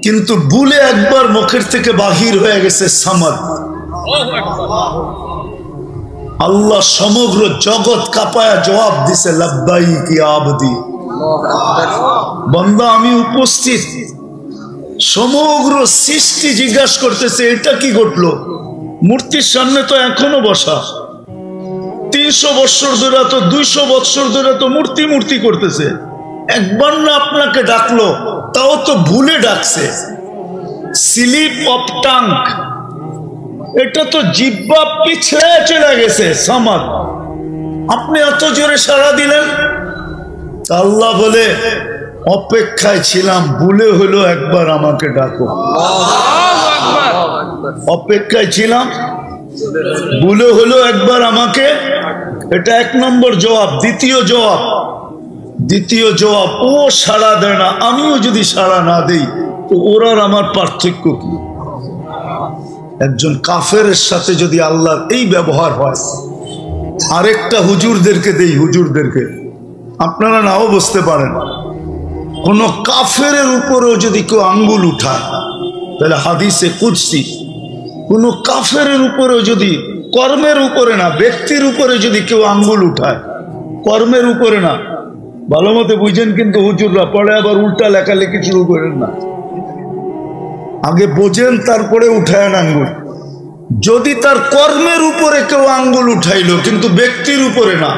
কিন্তু ভুলে একবার মুখের থেকে বাহির হয়ে গেছে সামাদ। আল্লাহ সমগ্র জগৎ কাঁপায়া জবাব দিছে লাব্বাইক ইয়া আবদি। বান্দা আমি উপস্থিত। সমগ্র সৃষ্টি জিজ্ঞাসা করতেছে এটা কি ঘটলো? মূর্তির সামনে তো এখনো বসা, 300 বৎসর ধরে, তো 200 বৎসর ধরে তো মূর্তি মূর্তি করতেছে। একবার না আপনাকে ডাকলো, তাও তো ভুলে ডাকছে। স্লিপ অফ টাং, এটা তো জিহ্বা পিছলে চলে গেছে সামাদ। আপনি এত জোরে সাড়া দিলেন। আল্লাহ বলে অপেক্ষায় ছিলাম, ভুলে হলো একবার আমাকে ডাকো। অপেক্ষায় ছিলাম, ভুলে হলো একবার আমাকে। এটা 1 নম্বর জবাব। দ্বিতীয় জবাব, ও সাড়া দেয় না, আমিও যদি সাড়া না দেই তো ওর আর আমার পার্থক্য কি? একজন কাফেরের সাথে যদি আল্লাহর এই ব্যবহার হয়। আরেকটা হুজুরদেরকে দেই, হুজুরদেরকে, আপনারা নাও বুঝতে পারেন। কোন কাফেরের উপরেও যদি কেউ আঙ্গুল উঠায়, তাহলে হাদিসে কুদসি, কোন কাফেরের উপরেও যদি, কর্মের উপরে না, ব্যক্তির উপরে যদি কেউ আঙ্গুল উঠায়, কর্মের উপরে না, ভালো মতো বুঝেন কিন্তু হুজুররা, পরে আবার উল্টা লেখালেখি শুরু করেন না। আগে বোঝেন তারপরে উঠায় আঙ্গুল। যদি তার কর্মের উপরে কেউ আঙ্গুল উঠাইলো কিন্তু ব্যক্তির উপরে না,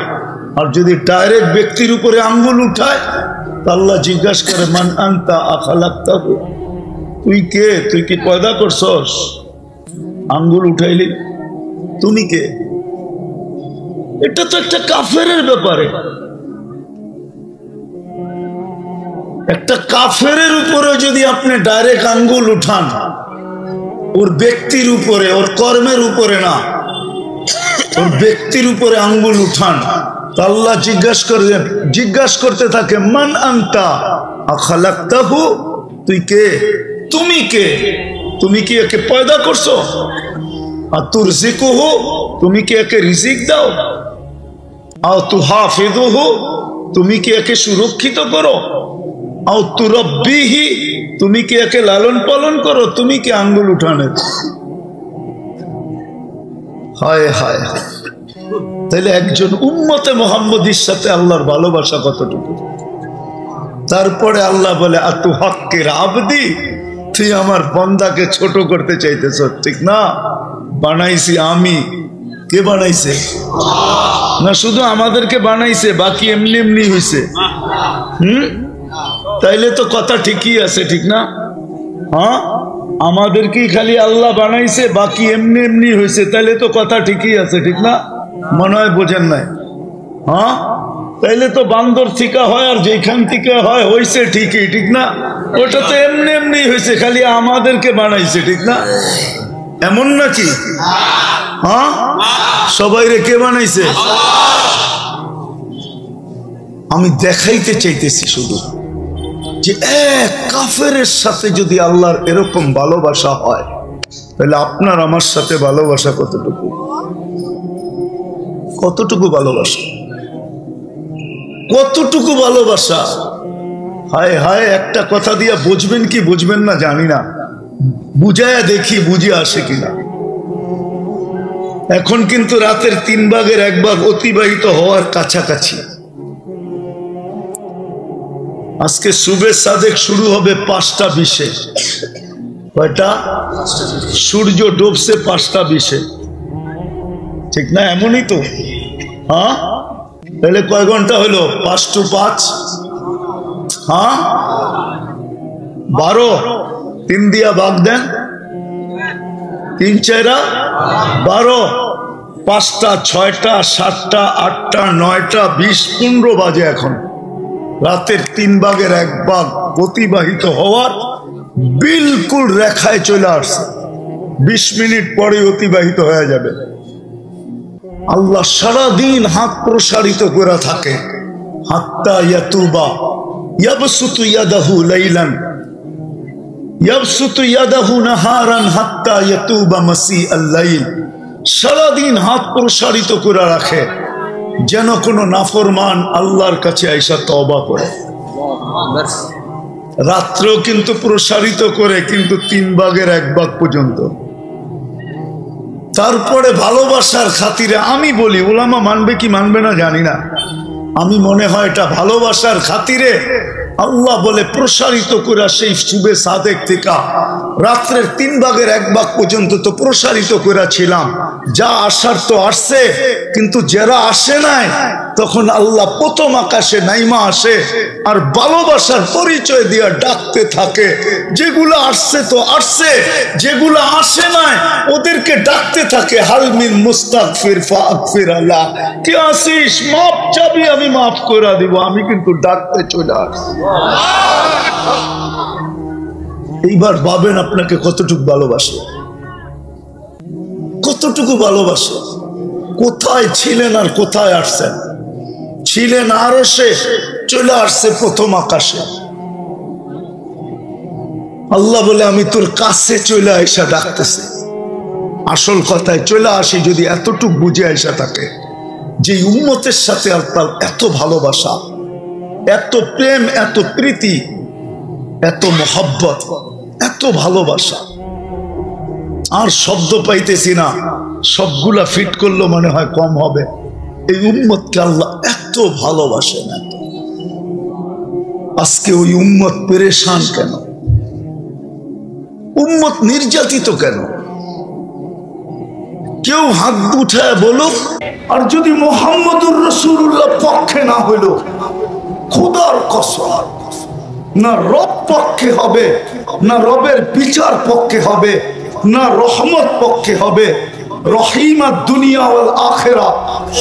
আর যদি ডাইরেক্ট ব্যক্তির উপরে আঙ্গুল উঠায়, আল্লাহ জিজ্ঞাসা করে মান আনতা আখালাকতাহু, তুই কে? তুই কি পয়দা করছস? আঙ্গুল উঠাইলি, তুমি কে? এটা তো একটা কাফেরের ব্যাপারে। একটা কাফেরের উপরে যদি আপনি ডাইরেক্ট আঙ্গুল উঠান, ওর ব্যক্তির উপরে, ওর কর্মের উপরে না, ওর ব্যক্তির উপরে আঙ্গুল উঠান, তো আল্লাহ জিজ্ঞাসা করতে থাকে, মান আনতা আখালাকতাহু, তুই কে, তুমি কে, তুমি কি একে পয়দা করছো, আর তুরজিকুহু, তুমি কি একে রিজিক দাও, আও তুহাফিযুহু, তুমি কি একে সুরক্ষিত করো, আও তুরাব্বিহি, তুমি কি একে লালন পালন করো, তুমি কি আঙ্গুল উঠানে। হায় হায় হায়, তাহলে একজন উম্মতে মুহাম্মদীর সাথে আল্লাহর ভালোবাসা কতটুকু। তারপরে আল্লাহ বলে, আতু হক্কের আবদি, তুই আমার বান্দাকে ছোট করতে চাইতেছ, ঠিক না? বানাইছি আমি। কে বানাইছে? না শুধু আমাদেরকে বানাইছে, বাকি এমনি এমনি হয়েছে। তাইলে তো কথা ঠিকই আছে, ঠিক না? হ্যাঁ, আমাদেরকেই খালি আল্লাহ বানাইছে, বাকি এমনি এমনি হয়েছে, তাইলে তো কথা ঠিকই আছে, ঠিক না? মনে হয় বোঝেন নাই? হ্যাঁ, তাইলে তো বান্দর থেকে হয়, আর যেখান থেকে হয় হয়েছে ঠিকই, ঠিক না? ওটা তো এমনি এমনি হয়েছে, খালি আমাদেরকে বানাইছে, ঠিক না? এমন নাকি? হ্যাঁ, সবাই রে কে বানাইছে? আমি দেখাইতে চাইতেছি শুধু যে এক কাফেরের সাথে যদি আল্লাহর এরকম ভালোবাসা হয়, তাহলে আপনার আমার সাথে ভালোবাসা কতটুকু, কতটুকু ভালোবাসা, কতটুকু ভালোবাসা। হায় হায়, একটা কথা দিয়া বুঝবেন কি বুঝবেন না জানি না, বুঝায়া দেখি বুঝে আসে কিনা। এখন কিন্তু রাতের 3 ভাগের 1 ভাগ অতিবাহিত হওয়ার কাছাকাছি। আজকে সুবে সাদেক শুরু হবে 5টা 20-এ। কয়টা? সূর্য ডুবছে 5টা 20-এ, ঠিক না? এমনই তো। হ্যাঁ, তাহলে কয় ঘন্টা হলো? 5 to 5। হ্যাঁ, 12। 3 দিয়া ভাগ দেন, 3 4 12। 5টা 6টা 7টা 8টা 9টা 20 15 বাজে। এখন রাতের 3 ভাগের 1 ভাগ অতিবাহিত হওয়ার বিলকুল রেখায় চলে আসছে। 20 মিনিট পরে অতিবাহিত হয়ে যাবে। আল্লাহ সারাদিন হাত প্রসারিত করে থাকে, হাত্তা ইয়াতুবা ইয়াবসুতু ইয়াদাহু লাইলান ইয়াবসুতু ইয়াদাহু নাহারান হাত্তা ইয়াতুবা মাসিআল লাইল। সারাদিন হাত প্রসারিত করে রাখে, যেন কোনো নাফরমান আল্লাহর কাছে আইসা তওবা করে। রাত্রেও কিন্তু প্রসারিত করে, কিন্তু 3 ভাগের 1 ভাগ পর্যন্ত। তারপরে ভালোবাসার খাতিরে আমি বলি, উলামা মানবে কি মানবে না জানি না, আমি মনে হয় এটা ভালোবাসার খাতিরে আল্লাহ বলে প্রসারিত করে সেই সুবে সাদেক থেকে রাত্রের 3 ভাগের 1 ভাগ পর্যন্ত তো প্রসারিত করে ছিলাম। যা আসার তো আসছে, কিন্তু যারা আসে নাই তখন আল্লাহ প্রথম আকাশে নাইমা আসে আর ভালোবাসার পরিচয় দিয়া ডাকতে থাকে। যেগুলো আসছে তো আসছে, যেগুলো আসে নাই ওদেরকে ডাকতে থাকে, হালমিন মুস্তাগফির ফাগফির আল্লাহ, কি আসিস, মাফ চাবি, আমি মাফ করে দিব। আমি কিন্তু ডাকতে চলে আসছি। এইবার ভাবেন আপনাকে কতটুকু ভালোবাসে, কতটুকু ভালোবাসে। কোথায় ছিলেন আর কোথায় আসছেন? ছিলেন আরশে, চলে আসছে প্রথম আকাশে। আল্লাহ বলে আমি তোর কাছে চলে আইসা ডাকতেছি। আসল কথায় চলে আসি যদি এতটুক বুঝে আইসা থাকে যে উম্মতের সাথে আল্লাহ এত ভালোবাসা, এত প্রেম, এত প্রীতি, এত মোহাব্বত, এত ভালোবাসা। আর শব্দ পাইতেছি না, সবগুলা ফিট করলো মনে হয় কম হবে। এই উম্মতকে আল্লাহ এত ভালোবাসেন, এত। আজকে ওই উম্মত পেরেশান কেন? উম্মত নির্যাতিত কেন? কেউ হাত উঠায় বলুক। আর যদি মুহাম্মদুর রাসূলুল্লাহ পক্ষে না হইল, খোদার কসম, না রব পক্ষে হবে, না রবের বিচার পক্ষে হবে, না রহমত পক্ষে হবে, রহিমা দুনিয়া ওয়াল আখিরা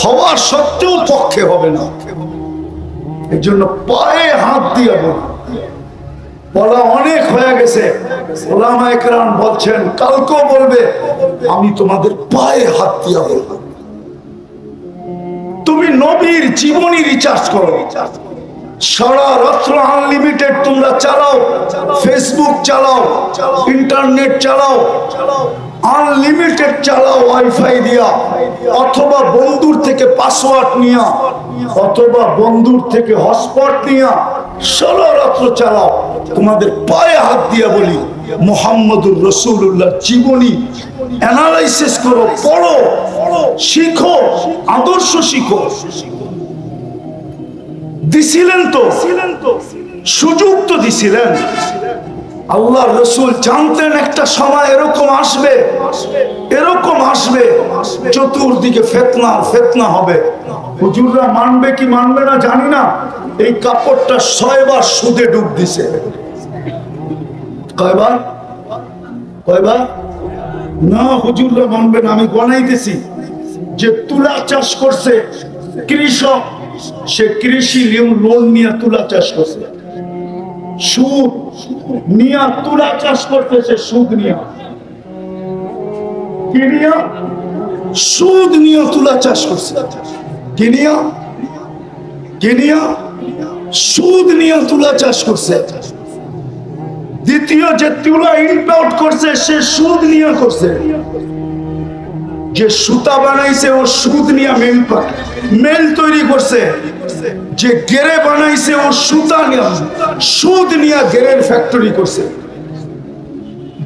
হওয়া সত্ত্বেও পক্ষে হবে না। এই জন্য পায়ে হাত দিয়ে বলুন, বলা অনেক হয়ে গেছে। ওলামায়ে কেরাম বলছেন কালকেও বলবে, আমি তোমাদের পায়ে হাত দিয়া বলবো, তুমি নবীর জীবনী রিচার্জ করো, সারা রাত্র আনলিমিটেড তোমরা চালাও, ফেসবুক চালাও, ইন্টারনেট চালাও, আনলিমিটেড চালাও ওয়াইফাই দিয়া, অথবা বন্ধুর থেকে পাসওয়ার্ড নিয়া, অথবা বন্ধুর থেকে হটস্পট নিয়া সারা রাত্র চালাও। তোমাদের পায়ে হাত দিয়া বলি, মুহাম্মদুর রাসূলুল্লাহ জীবনী অ্যানালাইসিস করো, পড়ো, শিখো, আদর্শ শিখো। দিছিলেন তো, সুযোগ তো দিছিলেন। আল্লাহ রসুল জানতেন একটা সময় এরকম আসবে, এরকম আসবে, চতুর্দিকে ফিতনা ফিতনা হবে। হুজুররা মানবে কি মানবে না জানি না, এই কাপড়টা 6 বার সুদে ডুব দিছে। কয়বার? কয়বার? না হুজুররা মানবে না, আমি গণাইতেছি। যে তুলা চাষ করছে কৃষক, সে কৃষি লোন নিয়ে তুলা চাষ করছে, সুদ নিয়ে তুলা চাষ করতেছে, সুদ নিয়ে, কি নিয়ে? সুদ নিয়ে তুলা চাষ করছে, কি নিয়ে? কি নিয়ে? সুদ নিয়ে তুলা চাষ করছে। দ্বিতীয় যে তুলা ইম্পোর্ট করছে সে সুদ নিয়ে করছে। যে সুতা বানাইছে ও সুদ নিয়ে মেল তৈরি করছে। যে গেরে বানাইছে ও সুতা নিয়ে সুদ নিয়ে গেরের ফ্যাক্টরি করছে।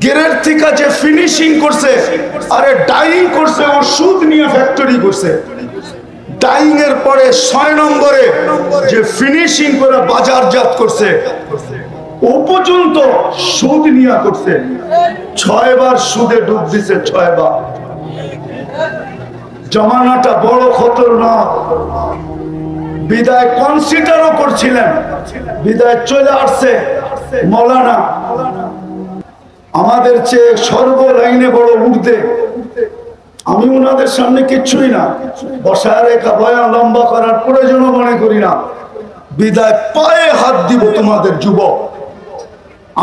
গেরের থেকে যে ফিনিশিং করছে, আরে ডাইং করছে, ও সুদ নিয়ে ফ্যাক্টরি করছে। ডাইং এর পরে 6 নম্বরে যে ফিনিশিং করে বাজারজাত করছে, ও পর্যন্ত সুদ নিয়ে করছে। 6 বার সুদে ডুব দিছে, 6 বার। জমানাটা বড় খতরনাক। বিদায় কনসিডারও করছিলেন, বিদায় চলে আসছে মৌলানা আমাদের চেয়ে সর্ব লাইনে বড় ঊর্ধ্বে। আমি ওনাদের সামনে কিচ্ছুই না, বসায় রেখা বয়ান লম্বা করার প্রয়োজনও মনে করি না। বিদায় পায়ে হাত দিব তোমাদের যুবক,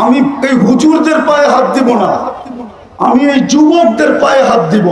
আমি এই হুজুরদের পায়ে হাত দিব না, আমি এই যুবকদের পায়ে হাত দিব।